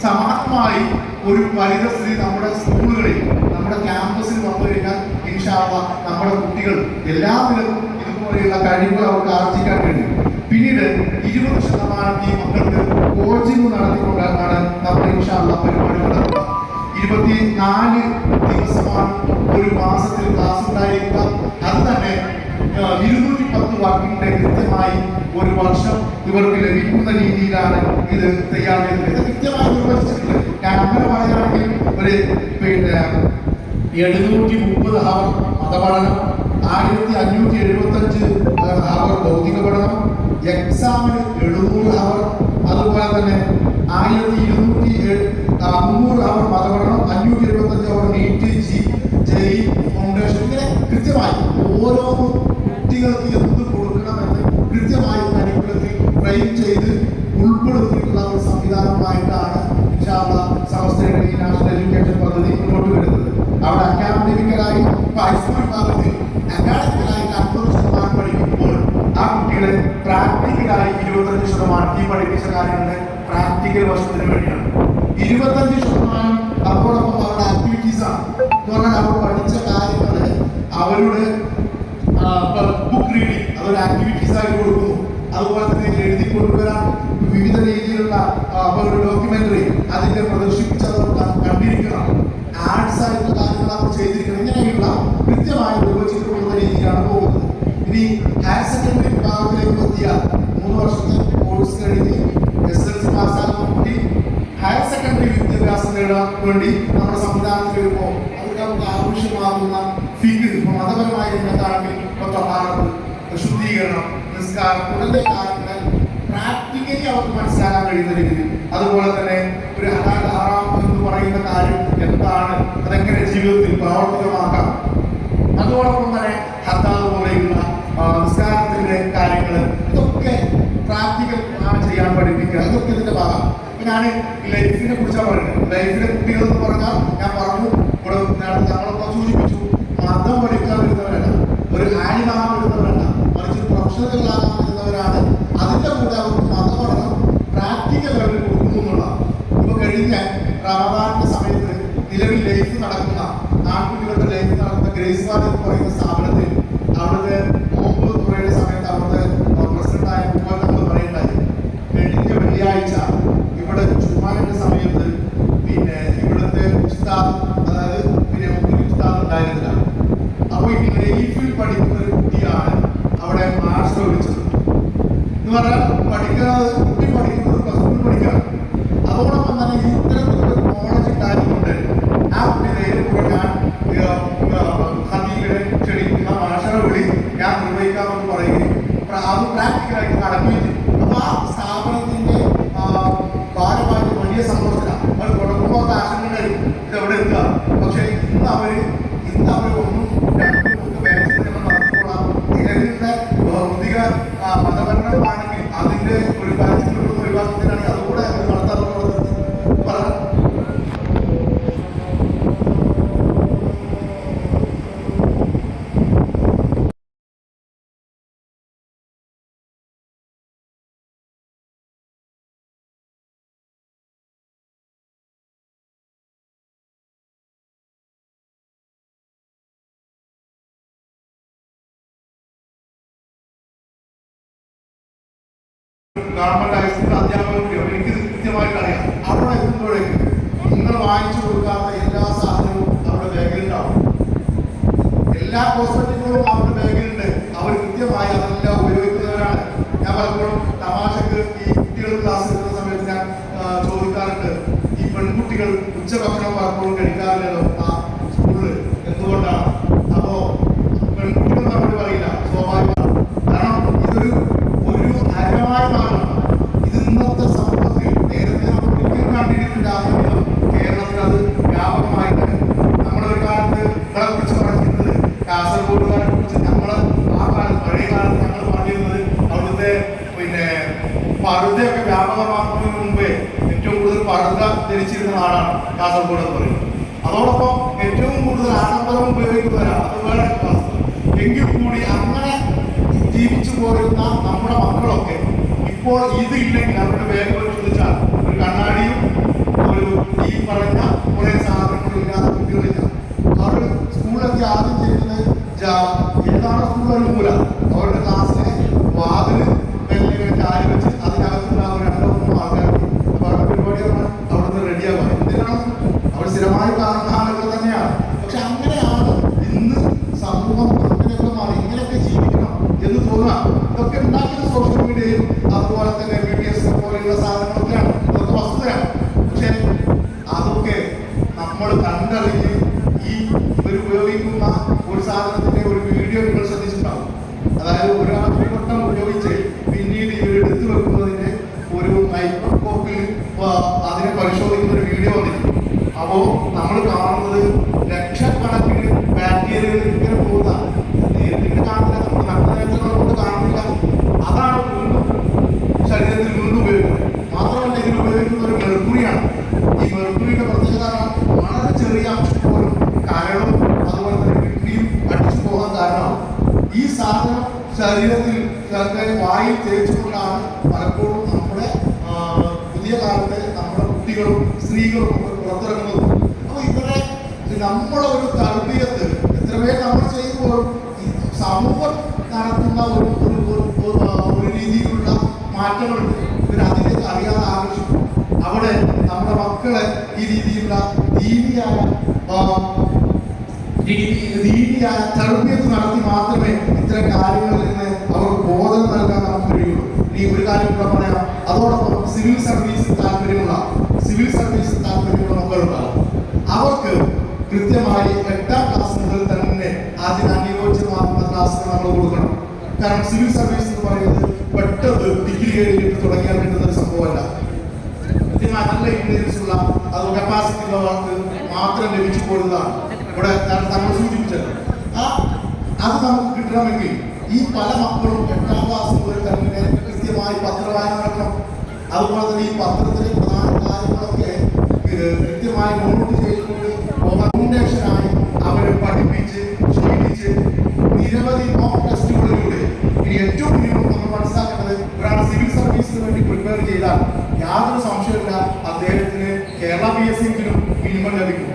സമാനമായി ഒരു പരിതസ്ഥിതി നമ്മുടെ സ്കൂളുകളിൽ, നമ്മുടെ ക്യാമ്പസിൽ വന്നു കഴിഞ്ഞാൽ ഇൻഷാ അല്ലാഹ് നമ്മുടെ കുട്ടികൾ എല്ലാ നിലക്കും ഇതുപോലെയുള്ള കഴിവുകൾ അവർക്ക് ആർജിക്കാൻ കഴിയും. പിന്നീട് 20% ഈ മക്കൾക്ക് കോച്ചിങ് നടത്തിക്കൊണ്ടാണ് നമ്മൾ ഇൻഷാ അല്ലാഹ് പരിപാടി നടത്തുക. 24 ദിവസമാണ് ഒരു മാസത്തിൽ ക്ലാസ് ഉണ്ടായിരിക്കുക. അത് തന്നെ 210 വർക്കിംഗ് ഡേ കൃത്യമായി ഒരു വർഷം ഇവർക്ക് ലഭിക്കുന്ന രീതിയിലാണ് ഇത് തയ്യാറാക്കുന്നത്. ഇത് കൃത്യമായി നിർവചിച്ചിട്ടുണ്ട്. ഞാൻ അങ്ങനെ പറയുകയാണെങ്കിൽ ഒരു 730 ഹവർ മതപഠനം, 1575 ഹവർ ഭൗതിക പഠനം, എക്സാമിന് 700 ഹവർ, അതുപോലെ തന്നെ 1200 ഹവർ മതപഠനം, 525 ഹവർ നീറ്റ്, ജെഇ, ഫൗണ്ടേഷൻ. ഇങ്ങനെ കൃത്യമായി ഓരോ കുട്ടികൾക്ക് എന്ത് കൊടുക്കണമെന്ന് കൃത്യമായി കരിക്കുലത്തിൽ ഫ്രെയിം ചെയ്ത് ഉൾപ്പെടുത്തിയിട്ടുള്ള ഒരു സംവിധാനമായിട്ടാണ് ഇൻഷാ അല്ലാഹ് സമസ്തയുടെ ഈ നാഷണൽ എഡ്യൂക്കേഷൻ പദ്ധതി മുന്നോട്ട് വരുന്നത്. അവിടെ അക്കാഡമിക്കലായി ഹൈസ്കൂൾ വിഭാഗത്തിൽ അക്കാഡമിക്കലായി 50% പഠിക്കുമ്പോൾ ആ കുട്ടികളെ പ്രാക്ടിക്കലായി 25% ഈ പഠിപ്പിച്ച കാര്യങ്ങളുടെ പ്രാക്ടിക്കൽ വശത്തിന് വേണ്ടിയാണ്. 25% അതോടൊപ്പം അവരുടെ ആക്ടിവിറ്റീസാണ്. എന്ന് പറഞ്ഞാൽ അവർ പഠിച്ച കാര്യങ്ങളെ അവരുടെ ബുക്ക് റീഡിങ് അതൊരു ആക്ടിവിറ്റീസ് ആയിട്ട് കൊടുക്കുന്നു.
അതുപോലെ തന്നെ എഴുതി കൊണ്ടുവരാൻ വിവിധ രീതിയിലുള്ള ഒരു ഡോക്യുമെന്ററി അതിന്റെ പ്രദർശിപ്പിച്ചത് കണ്ടിരിക്കണം. ആർട്സ് ആയിട്ടുള്ള കാര്യങ്ങൾ അവർ ചെയ്തിരിക്കണം. ഇങ്ങനെയുള്ള കൃത്യമായി നിർവചിക്കപ്പെടുന്ന രീതിയിലാണ് പോകുന്നത്. ഇനി ഹയർ സെക്കൻഡറി വിഭാഗത്തിലേക്ക് എത്തിയാൽ 3 വർഷത്തെ കോഴ്സ് കഴിഞ്ഞ് SSLC പാസ്സാകുന്ന കുട്ടി ഹയർ സെക്കൻഡറി വിദ്യാഭ്യാസം നേടാൻ വേണ്ടി നമ്മുടെ സംവിധാനത്തിൽ വരുമ്പോൾ അവർക്ക് ആവശ്യമാകുന്ന ഫീൽഡ് ഇപ്പോൾ മതപരമായ രംഗത്താണെങ്കിൽ ഇപ്പോൾ തൊട്ടാറപ്പ്, ശുദ്ധീകരണം, നിസ്കാരം തുടങ്ങിയ കാര്യങ്ങൾ പ്രാക്ടിക്കലി അവർക്ക് മനസ്സിലാക്കാൻ കഴിയുന്ന രീതിയിൽ, അതുപോലെ തന്നെ ഒരു ഹറാം എന്ന് പറയുന്ന കാര്യം എന്താണ്, അതെങ്ങനെ ജീവിതത്തിൽ പ്രാവർത്തികമാക്കാം, അതോടൊപ്പം തന്നെ ഹത്താദ് പോലെയുള്ള നിസ്കാരത്തിന്റെ കാര്യങ്ങൾ ഇതൊക്കെ പ്രാക്ടിക്കൽ ചെയ്യാൻ പഠിപ്പിക്കുക. ഇതൊക്കെ ഇതിന്റെ ഭാഗം. ഞാൻ ലൈഫിനെ കുറിച്ചാണ് പറയുന്നത്. ലൈഫിലെ കുട്ടികൾ എന്ന് പറഞ്ഞാൽ ഞാൻ പറഞ്ഞു, ഇവിടെ നമ്മളൊക്കെ സൂചിപ്പിച്ചു, മതം പഠിക്കാൻ വരുന്നവരല്ല, ഒരു ആലിമാകാൻ വരുന്നവരല്ല, മറിച്ച് പ്രൊഫഷണലുകളാകാൻ വരുന്നവരാണ്. അതിന്റെ കൂടെ അവർക്ക് മതപഠനം പ്രാക്ടിക്കൽ അവർ കൊടുക്കുന്നു എന്നുള്ളതാണ്. ഇപ്പൊ കഴിഞ്ഞ റമദാന്റെ സമയത്ത് നിലവിൽ ലൈഫ് നടക്കുന്ന ആൺകുട്ടികളുടെ ലൈഫ് നടക്കുന്ന ഗ്രേസ് വാർഡ് എന്ന് പറയുന്ന സ്ഥാപനത്തിൽ അവിടുത്തെ നോമ്പ് തുറയുടെ സമയത്ത് അവിടുത്തെ പ്രസിഡന്റായ നമ്മൾ പറയുണ്ടായി, കഴിഞ്ഞ വെള്ളിയാഴ്ച ഇവിടെ ചുമ്മാന്റെ സമയത്ത് പിന്നെ ഇവിടുത്തെ ഉസ്താദ്, അതായത് പിന്നെ ഉസ്താദ് ഉണ്ടായിരുന്നില്ല. അപ്പോൾ ഈ ലൈഫിൽ പഠിക്കുന്ന ഒരു കുട്ടിയാണ് അവിടെ മാസ്റ്റർ വിളിച്ചത് എന്ന് പറഞ്ഞാൽ പഠിക്കുന്നത്, കുട്ടി പഠിക്കുന്നത് +2 പഠിക്കണം. അതോടൊപ്പം തന്നെ ഇത്തരത്തിലൊരു നോളജ് ഉണ്ടായതുകൊണ്ട് ആ കുട്ടി നേരെ കൂടെ ഞാൻ ഹബീബിനെ ക്ഷണിക്കുന്ന മാഷറെ വിളി ഞാൻ നിർവഹിക്കാമെന്ന് പറയുകയും അത് പ്രാക്ടിക്കലായിട്ട് നടക്കുകയും ചെയ്യും. അപ്പൊ ആ സ്ഥാപനത്തിന്റെ ഭാരമായിട്ട് വലിയ സന്തോഷത്തിലാണ്. അവർ തുടങ്ങുമ്പോൾ ആശങ്കയായിരുന്നു ഇതെവിടെ എത്തുക. പക്ഷേ ഇന്ന് അവര് ഒന്നും രണ്ടും വേഗത്തിൽ നടത്തിക്കൊള്ളാം. നിലവിലുള്ള ഭൗതിക മതപരമാണെങ്കിൽ അതിന്റെ ഒരു കാര്യത്തിലുള്ള വിഭാഗത്തിനാണെങ്കിൽ അതുകൂടെ അവർ നടത്താറുള്ളത് പറഞ്ഞു. ഗവൺമെന്റ് ഹൈസ്കൂൾ അധ്യാപകർക്ക് എനിക്ക് കൃത്യമായിട്ട് അറിയാം. അവിടെ എത്തുമ്പോഴേക്ക് നിങ്ങൾ വാങ്ങിച്ചു കൊടുക്കാത്ത എല്ലാ സാധനവും അവരുടെ ബാഗിലുണ്ടാവും. എല്ലാ കോസ്മെറ്റിക്കുകളും അവരുടെ ബാഗിലുണ്ട്. അവർ കൃത്യമായി അതെല്ലാം ഉപയോഗിക്കുന്നവരാണ്. ഞാൻ പലപ്പോഴും തമാശക്ക് ഈ കുട്ടികൾ ക്ലാസ് എടുക്കുന്ന സമയത്ത് ഞാൻ ചോദിക്കാറുണ്ട്, ഈ പെൺകുട്ടികൾ ഉച്ചഭക്ഷണം പലപ്പോഴും കഴിക്കാറില്ലല്ലോ ആ സ്കൂളിൽ, എന്തുകൊണ്ടാണ്? അപ്പോ പെൺകുട്ടികൾ നമ്മൾ പറയില്ല, സ്വാഭാവികമാണ്. കാരണം ഇതൊരു ഹരമായ മാർഗം. ഇത് ഇന്നത്തെ സമൂഹത്തിൽ നേരത്തെ നമ്മൾ കണ്ടിട്ടുണ്ടാകുമെങ്കിലും കേരളത്തിൽ അത് വ്യാപകമായിട്ട് നമ്മളൊരു കാലത്ത് നമ്മളെ കുറിച്ച് പറഞ്ഞിരുന്നത്, കാസർഗോഡുകാരെ കുറിച്ച് നമ്മൾ ആ കാലത്ത് പഴയ കാലത്ത് ഞങ്ങൾ പറഞ്ഞിരുന്നത് അവിടുത്തെ പിന്നെ പർദ്ദയൊക്കെ വ്യാപകമാക്കുന്നതിന് മുമ്പേ ഏറ്റവും കൂടുതൽ പർദ്ദ ധരിച്ചിരുന്ന നാടാണ് കാസർഗോഡ് എന്ന് പറയുന്നത്. അതോടൊപ്പം ഏറ്റവും കൂടുതൽ ആഡംബരം ഉപയോഗിക്കുന്നവരാണ്. അത് വേറെ എങ്കിൽ കൂടി അങ്ങനെ ജീവിച്ചു പോരുന്ന നമ്മുടെ മക്കളൊക്കെ ഇപ്പോൾ ഇതില്ലെങ്കിൽ അവരുടെ ബാഗ് ചോദിച്ചാൽ ഒരു കണ്ണാടിയും ഒരു ഈ പറഞ്ഞ കുറെ സാധനങ്ങളും ഇല്ലാത്ത കുട്ടികളില്ല. അവർ സ്കൂളൊക്കെ ആദ്യം ചെയ്യുന്നത് ഏതാണ് സ്കൂളൊരു മൂല അവരുടെ ക്ലാസ്സിലെ വാതില് ചാരി വെച്ച് അതിനകത്തുണ്ടാകുന്ന 2-3 ആൾക്കാർക്ക് അവരുടെ പരിപാടികളാണ് അവിടുന്ന് റെഡിയാകുക. എന്തിനാണ്? അവർ സ്ഥിരമായി കാണുന്ന ആളുകൾ തന്നെയാണ്. പക്ഷെ അങ്ങനെയാണ് ഇന്ന് സമൂഹം അങ്ങനെയൊക്കെ മാറി. ഇങ്ങനെയൊക്കെ ജീവിക്കണം എന്ന് തോന്നുക. ഇതൊക്കെ ഉണ്ടാക്കുന്ന സോഷ്യൽ മീഡിയയും അതുപോലെ തന്നെ BBS പോലെയുള്ള സാധനങ്ങളൊക്കെയാണ്. ഇതൊക്കെ വസ്തുതയാണ്. പക്ഷെ അതൊക്കെ നമ്മൾ കണ്ടറിഞ്ഞ് ഈ ഇവർ ഉപയോഗിക്കുന്ന ഒരു സാധനത്തിന്റെ ഒരു വീഡിയോ നിങ്ങൾ ശ്രദ്ധിച്ചിട്ടുണ്ടാവും. അതായത് ഒരാൾ വട്ടം ഉപയോഗിച്ച് പിന്നീട് ഇവർ എടുത്തു വെക്കുന്നതിന്റെ ഒരു മൈക്രോസ്കോപ്പിൽ അതിനെ പരിശോധിക്കുന്ന ഒരു വീഡിയോ വന്നിട്ടുണ്ട്. അപ്പോൾ നമ്മൾ കാണുന്നത് ലക്ഷക്കണക്കിന് ബാക്ടീരിയകൾ ഇങ്ങനെ പോകുന്നതാണ്. നേരിട്ട് കാണുന്നില്ല, നമ്മുടെ നഗ്നനേത്രങ്ങളെ കൊണ്ട് കാണുന്നില്ല. അതാണ് വീണ്ടും ശരീരത്തിൽ വീണ്ടും ഉപയോഗിക്കുന്നത്. മാത്രമല്ല ഇതിൽ ഉപയോഗിക്കുന്ന ഒരു മെർക്കുറിയാണ്. ഈ മെർക്കുറിയുടെ പ്രത്യേകത വളരെ ചെറിയ അംശം പോലും കരളും അതുപോലെ തന്നെ കിഡ്നിയും അടിച്ചു പോകാൻ കാരണമാണ്. ഈ സാധനം ശരീരത്തിൽ വായിൽ തേച്ചുകൊണ്ടാണ് പലപ്പോഴും നമ്മുടെ പുതിയ കാലത്തെ നമ്മുടെ കുട്ടികളും സ്ത്രീകളും പുറത്തിറങ്ങുന്നത്. അപ്പോൾ ഇവരെ നമ്മളെ ഒരു തർബീയത്ത് എത്രപേർ നമ്മൾ ചെയ്യുമ്പോൾ സമൂഹം നടത്തുന്ന ഒരു രീതിയിലുള്ള മാറ്റങ്ങളുണ്ട്. അതിലേക്ക് അറിയാതെ ആകർഷിക്കും. അവിടെ നമ്മുടെ മക്കളെ ഈ രീതിയിലുള്ള ദീനിയായ തർബിയത്ത് നടത്തി മാത്രമേ ഇത്തരം കാര്യങ്ങളിൽ നിന്ന് അവർക്ക് ബോധം നൽകാൻ നമുക്ക് കഴിയുള്ളൂ. ഈ ഒരു കാര്യം കൂടെ പറയാം. അതോടൊപ്പം സിവിൽ സർവീസിൽ താല്പര്യമുള്ള മക്കളുണ്ടാകും. അവർക്ക് കൃത്യമായി 8ാം ക്ലാസ് മുതൽ തന്നെ അതിന് അനുയോജ്യമാകുന്ന ക്ലാസ്സുകൾ നമ്മൾ കൊടുക്കണം. കാരണം സിവിൽ സർവീസ് എന്ന് പറയുന്നത് പെട്ടെന്ന് ഡിഗ്രി കഴിഞ്ഞിട്ട് തുടങ്ങിയാൽ കിട്ടുന്ന ഒരു സംഭവമല്ല. കൃത്യമായി നല്ല ഇന്റലിജൻസ് ഉള്ള അത് കപ്പാസിറ്റി ഉള്ളവർക്ക് മാത്രം ലഭിച്ചു പോരുന്നതാണ്. ഇവിടെ നമ്മൾ സൂചിപ്പിച്ചത് അത് നമുക്ക് കിട്ടണമെങ്കിൽ ഈ പല മക്കളും 8ാം ക്ലാസ് മുതൽ തന്നെ കൃത്യമായി പത്രവായന നടക്കണം. അതുപോലെ തന്നെ ഈ പത്രത്തിലെ പ്രധാന കാര്യങ്ങളൊക്കെ കൃത്യമായി നോട്ട് ചെയ്തുകൊണ്ട് ഫൗണ്ടേഷനായി അവരെ പഠിപ്പിച്ച് ശീലിച്ച് നിരവധി മോക്ക് ടെസ്റ്റുകളിലൂടെ ഇനി ഏറ്റവും മിനിമം നമ്മൾ മനസ്സിലാക്കേണ്ടത് ഒരാൾ സിവിൽ സർവീസിന് വേണ്ടി പ്രിപ്പയർ ചെയ്താൽ യാതൊരു സംശയമില്ല അദ്ദേഹത്തിന് കേരള PSCയെങ്കിലും മിനിമം ലഭിക്കും.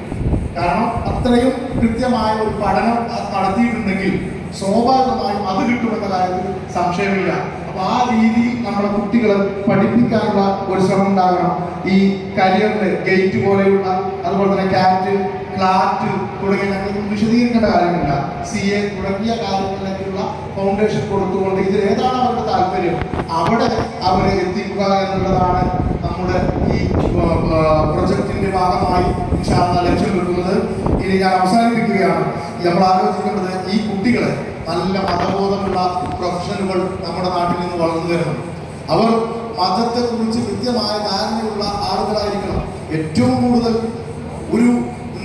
കാരണം അത്രയും കൃത്യമായ ഒരു പഠനം നടത്തിയിട്ടുണ്ടെങ്കിൽ സ്വാഭാവികമായും അത് കിട്ടുമെന്ന കാര്യത്തിൽ സംശയമില്ല. അപ്പൊ ആ രീതിയിൽ നമ്മുടെ കുട്ടികളെ പഠിപ്പിക്കാനുള്ള ഒരു ശ്രമം ഉണ്ടാകണം. ഈ കരിയറിന്റെ ഗേറ്റ് പോലെയുള്ള, അതുപോലെ തന്നെ കാറ്റ്, ക്ലാറ്റ് തുടങ്ങിയ വിശദീകരിക്കേണ്ട കാര്യമില്ല. CA തുടങ്ങിയ കാര്യങ്ങളിലേക്കുള്ള ഫൗണ്ടേഷൻ കൊടുത്തുകൊണ്ട് ഇതിൽ ഏതാണ് അവരുടെ താല്പര്യം അവിടെ അവരെ എത്തിക്കുക എന്നുള്ളതാണ് നമ്മുടെ ഈ പ്രൊജക്ടിന്റെ ഭാഗമായി ലക്ഷ്യം വെക്കുന്നത്. ഇനി ഞാൻ അവസാനിപ്പിക്കുകയാണ്. നമ്മൾ ആലോചിക്കേണ്ടത് ഈ കുട്ടികളെ നല്ല മതബോധമുള്ള പ്രൊഫഷണലുകൾ നമ്മുടെ നാട്ടിൽ നിന്ന് വളർന്നു വരണം. അവർ മതത്തെക്കുറിച്ച് കൃത്യമായ ധാരണയുള്ള ആളുകളായിരിക്കണം. ഏറ്റവും കൂടുതൽ ഒരു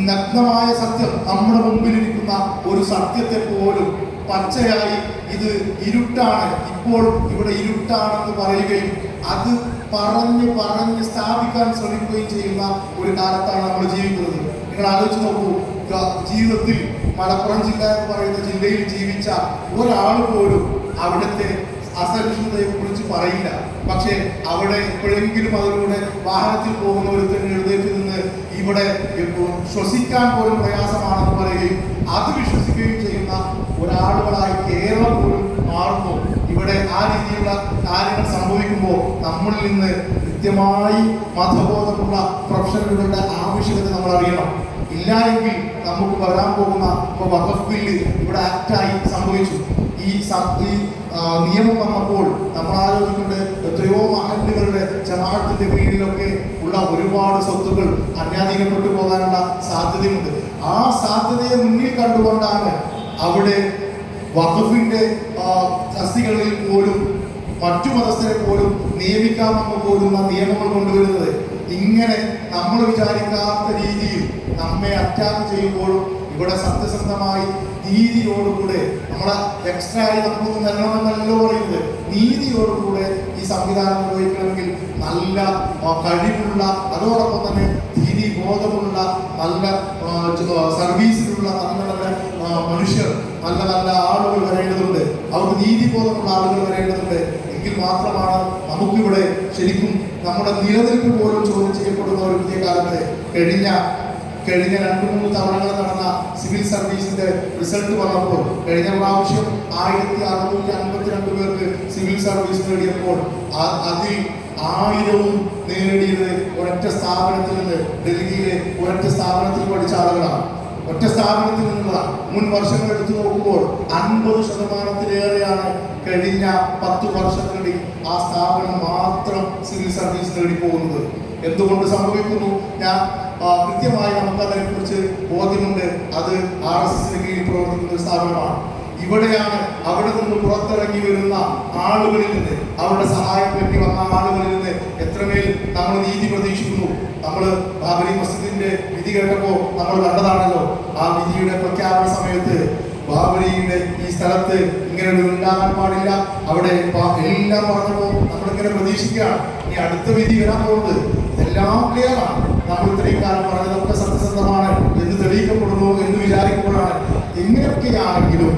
നഗ്നമായ സത്യം നമ്മുടെ മുമ്പിലിരിക്കുന്ന ഒരു സത്യത്തെ പോലും പച്ചയായി ഇത് ഇരുട്ടാണ്, ഇപ്പോൾ ഇവിടെ ഇരുട്ടാണെന്ന് പറയുകയും അത് പറഞ്ഞ് സ്ഥാപിക്കാൻ ശ്രമിക്കുകയും ചെയ്യുന്ന ഒരു കാലത്താണ് നമ്മൾ ജീവിക്കുന്നത്. നിങ്ങൾ ആലോചിച്ച് നോക്കൂ, ജീവിതത്തിൽ മലപ്പുറം ജില്ല എന്ന് പറയുന്ന ജില്ലയിൽ ജീവിച്ച ഒരാൾ പോലും അവിടുത്തെ അസഹിഷ്ണുതയെ കുറിച്ച് പറയില്ല. പക്ഷേ അവിടെ എപ്പോഴെങ്കിലും അതിലൂടെ വാഹനത്തിൽ പോകുന്ന ഒരുത്തന്നെ എഴുന്നേറ്റ് നിന്ന് ഇവിടെ ശ്വസിക്കാൻ പോലും പ്രയാസമാണെന്ന് പറയുകയും അത് വിശ്വസിക്കുകയും ചെയ്യുന്ന ഒരാളുകളായി കേരളം പോലും മാറുമ്പോൾ ഇവിടെ ആ രീതിയിലുള്ള കാര്യങ്ങൾ സംഭവിക്കുമ്പോൾ നമ്മളിൽ നിന്ന് കൃത്യമായി മതബോധമുള്ള പ്രൊഫഷണലുകളുടെ ആവശ്യകത നമ്മൾ അറിയണം. ഇല്ല എങ്കിൽ നമുക്ക് വരാൻ പോകുന്ന ഇപ്പോൾ വഖഫ് ബില്ല് ഇവിടെ ആക്റ്റായി സംഭവിച്ചു. ഈ നിയമം വന്നപ്പോൾ നമ്മൾ ആലോചിക്കുന്നത് എത്രയോ മഹല്ലുകളുടെ ജമാഅത്തിന്റെ കീഴിലൊക്കെ ഉള്ള ഒരുപാട് സ്വത്തുക്കൾ അന്യാധീനപ്പെട്ടു പോകാനുള്ള സാധ്യതയുണ്ട്. ആ സാധ്യതയെ മുന്നിൽ കണ്ടുകൊണ്ടാണ് അവിടെ വഖഫിന്റെ തസ്തികകളിൽ പോലും മറ്റു മതസ്ഥരെ പോലും നിയമിക്കാമെന്ന് പോലുള്ള നിയമങ്ങൾ കൊണ്ടുവരുന്നത്. ഇങ്ങനെ നമ്മൾ വിചാരിക്കാത്ത രീതിയിൽ നമ്മെ അറ്റാക്ക് ചെയ്യുമ്പോഴും ഇവിടെ സത്യസന്ധമായി നീതിയോടുകൂടെ നമ്മളെ എക്സ്ട്രാ ആയി നമുക്കൊന്നും നൽകണമെന്നല്ലോ പറയുന്നത്, നീതിയോടുകൂടെ ഈ സംവിധാനം നിർവഹിക്കണമെങ്കിൽ നല്ല കഴിവുള്ള, അതോടൊപ്പം തന്നെ നീതി ബോധമുള്ള, നല്ല സർവീസിലുള്ള നല്ല മനുഷ്യർ, നല്ല ആളുകൾ വരേണ്ടതുണ്ട്. അവർക്ക് നീതിബോധമുള്ള ആളുകൾ വരേണ്ടതുണ്ട്. എങ്കിൽ മാത്രമാണ് നമുക്കിവിടെ ശരിക്കും നമ്മുടെ നിലനിൽപ്പ് പോലും ചോദ്യം ചെയ്യപ്പെടുന്ന ഒരു പുതിയ കാലത്ത് കഴിഞ്ഞ 2-3 തവണകൾ നടന്ന സിവിൽ സർവീസിന്റെ റിസൾട്ട് വന്നപ്പോൾ കഴിഞ്ഞ പ്രാവശ്യം 1652 പേർക്ക് സിവിൽ സർവീസ് നേടിയപ്പോൾ അതിൽ 1000 നേടിയത് ഒരൊറ്റ സ്ഥാപനത്തിൽ നിന്ന്, ഡൽഹിയിലെ ഒരൊറ്റ സ്ഥാപനത്തിൽ പഠിച്ച ആളുകളാണ്. ഒറ്റ സ്ഥാപനത്തിൽ നിന്നുള്ള മുൻ വർഷങ്ങൾ എടുത്തു നോക്കുമ്പോൾ 50%-ലേറെയാണ് കഴിഞ്ഞ 10 വർഷത്തിനിടയിൽ ആ സ്ഥാപനം മാത്രം സിവിൽ സർവീസ് നേടിപ്പോകുന്നത്. എന്തുകൊണ്ട് സംഭവിക്കുന്നു? ഞാൻ കൃത്യമായി നമുക്ക് അതിനെക്കുറിച്ച് ബോധ്യമുണ്ട്. അത് RSSന് കീഴിൽ പ്രവർത്തിക്കുന്ന ഒരു സ്ഥാപനമാണ്. ഇവിടെയാണ് അവിടെ നിന്ന് പുറത്തിറങ്ങി വരുന്ന ആളുകളിൽ നിന്ന്, അവരുടെ സഹായം പറ്റി വന്ന ആളുകളിൽ നിന്ന് എത്രമേൽ നമ്മൾ നീതി പ്രതീക്ഷിക്കുന്നു. നമ്മൾ ബാബരി മസ്ജിദിന്റെ വിധി കേട്ടപ്പോൾ നമ്മൾ കണ്ടതാണല്ലോ. ആ വിധിയുടെ പ്രഖ്യാപന സമയത്ത് ബാബരിയുടെ ഈ സ്ഥലത്ത് ഇങ്ങനെ ഒരു ഉണ്ടാകാൻ പാടില്ല, അവിടെ എല്ലാം പറഞ്ഞപ്പോൾ നമ്മളിങ്ങനെ പ്രതീക്ഷിക്കുകയാണ് ഇനി അടുത്ത വിധി വരാൻ പോകുന്നത്. ഇതെല്ലാം ക്ലിയറാണ്. നമ്മൾ ഇത്രയും കാലം പറഞ്ഞതൊക്കെ സത്യസന്ധമാണ് എന്ന് തെളിയിക്കപ്പെടുന്നു എന്ന് വിചാരിക്കുമ്പോഴാണ് എങ്ങനെയൊക്കെയാണെങ്കിലും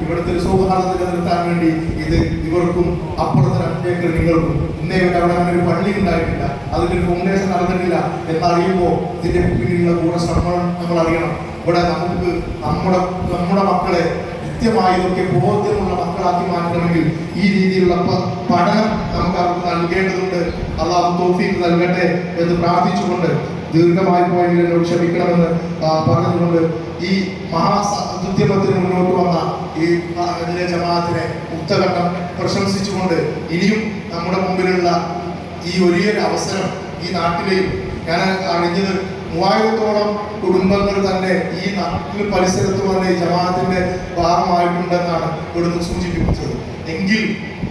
ഇവിടുത്തെ ഒരു സൗഹാർദ്ദം നിലനിർത്താൻ വേണ്ടി ഇത് ഇവർക്കും അപ്പുറത്തെ 2 ഏക്കർ നിങ്ങൾക്കും ഇന്നേ ഇവിടെ അവിടെ അങ്ങനെ ഒരു പള്ളി ഉണ്ടായിട്ടില്ല, അതിൻ്റെ ഒരു ഫൗണ്ടേഷൻ നടന്നിട്ടില്ല എന്നറിയുമ്പോൾ ഇതിന്റെ പിന്നിലുള്ള കൂടെ ശ്രമം നമ്മൾ അറിയണം. ഇവിടെ നമുക്ക് നമ്മുടെ മക്കളെ കൃത്യമായി ഇതൊക്കെ ബോധ്യമുള്ള മക്കളാക്കി മാറ്റണമെങ്കിൽ ഈ രീതിയിലുള്ള പഠനം നമുക്ക് അവർക്ക് നൽകേണ്ടതുണ്ട്. അള്ളാഹു തൗഫീഖ് നൽകട്ടെ എന്ന് പ്രാർത്ഥിച്ചുകൊണ്ട് ദീർഘമായി പോയെങ്കിൽ എന്നോട് ക്ഷമിക്കണമെന്ന് പറഞ്ഞുകൊണ്ട് ഈ മഹാസത്യത്തിന് മുന്നോട്ട് വന്ന ഈ അഹ്ലുൽ ജമാഅത്തിനെ ഉച്ചഘട്ടം പ്രശംസിച്ചുകൊണ്ട് ഇനിയും നമ്മുടെ മുമ്പിലുള്ള ഈ വലിയൊരു അവസരം ഈ നാട്ടിലെയും ഞാൻ അറിഞ്ഞത് 3000-ഓളം കുടുംബങ്ങൾ തന്നെ ഈ നാട്ടിൽ പരിസരത്ത് തന്നെ ഈ ജമാഅത്തിന്റെ ഭാഗമായിട്ടുണ്ടെന്നാണ് ഇവിടുന്ന് സൂചിപ്പിച്ചത്. എങ്കിൽ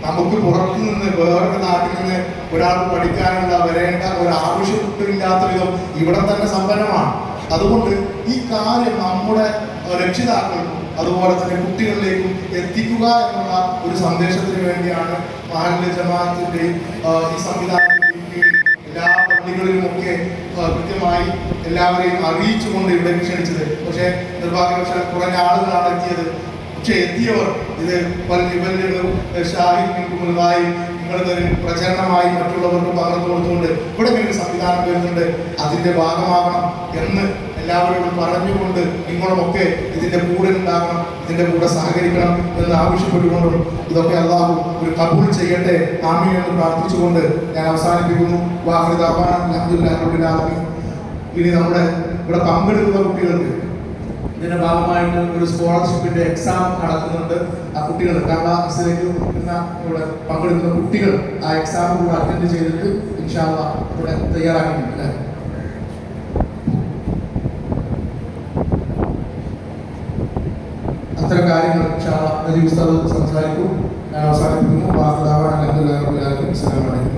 നമുക്ക് പുറത്തു നിന്ന് വേറൊരു നാട്ടിൽ നിന്ന് ഒരാൾക്ക് പഠിക്കാനുള്ള വരേണ്ട ഒരു ആവശ്യമില്ലാത്ത വിധം ഇവിടെ തന്നെ സമ്പന്നമാണ്. അതുകൊണ്ട് ഈ കാര്യം നമ്മുടെ രക്ഷിതാക്കൾക്കും അതുപോലെ തന്നെ കുട്ടികളിലേക്കും എത്തിക്കുക എന്നുള്ള ഒരു സന്ദേശത്തിന് വേണ്ടിയാണ് അഹ്ലുൽ ജമാഅത്തിന്റെയും ഈ സംവിധാനത്തിന്റെയും കീഴിൽ എല്ലാ പള്ളികളിലുമൊക്കെ കൃത്യമായി എല്ലാവരെയും അറിയിച്ചുകൊണ്ട് ഇവിടെ ക്ഷണിച്ചത്. പക്ഷേ നിർഭാഗ്യവശാൽ കുറഞ്ഞ ആളുകളാണ് എത്തിയത്. പക്ഷെ എത്തിയവർ ഇത് ഷാഹിദായി നിങ്ങളിതൊരു പ്രചരണമായി മറ്റുള്ളവർക്ക് പകർന്നു കൊടുത്തുകൊണ്ട് ഇവിടെ ഇങ്ങനെ സംവിധാനം വരുന്നുണ്ട്, അതിന്റെ ഭാഗമാകണം എന്ന് എല്ലാവരോടും പറഞ്ഞുകൊണ്ട് നിങ്ങളുമൊക്കെ ഇതിന്റെ കൂടെ ഉണ്ടാകണം, ഇതിന്റെ കൂടെ സഹകരിക്കണം എന്ന് ആവശ്യപ്പെട്ടുകൊണ്ടും ഇതൊക്കെ അല്ലാഹു ഒരു കബൂൽ ചെയ്യട്ടെ ആമീൻ എന്ന് പ്രാർത്ഥിച്ചുകൊണ്ട് ഞാൻ അവസാനിപ്പിക്കുന്നു. വാഹിദ് അഹ്മാൻ അൽഹംദുലില്ലാഹി റബ്ബിൽ ആലമീൻ. ഇനി നമ്മുടെ ഇവിടെ പങ്കെടുക്കുന്ന കുട്ടികൾക്ക് ഇതിന്റെ ഭാഗമായിട്ട് ഒരു സ്കോളർഷിപ്പിന്റെ എക്സാം നടക്കുന്നുണ്ട്. ആ കുട്ടികൾ 8ാം ക്ലാസ്സിലേക്ക് ഇവിടെ പങ്കെടുക്കുന്ന കുട്ടികൾ ആ എക്സാം കൂടെ അറ്റൻഡ് ചെയ്തിട്ട് ഇൻഷാ അല്ലാഹ് ഇവിടെ തയ്യാറാക്കിയിട്ടുണ്ട്. അത്തരം കാര്യങ്ങൾ ഇൻഷാ അല്ലാഹ് നജീബ് ഉസ്താദ് സംസാരിക്കും. ഞാൻ അവസാനിപ്പിക്കുന്നു. വാഹിദ് അഹ്മാൻ അൽഹംദുലില്ലാഹി റബ്ബിൽ ആലമീൻ. അസ്സലാമു അലൈക്കും.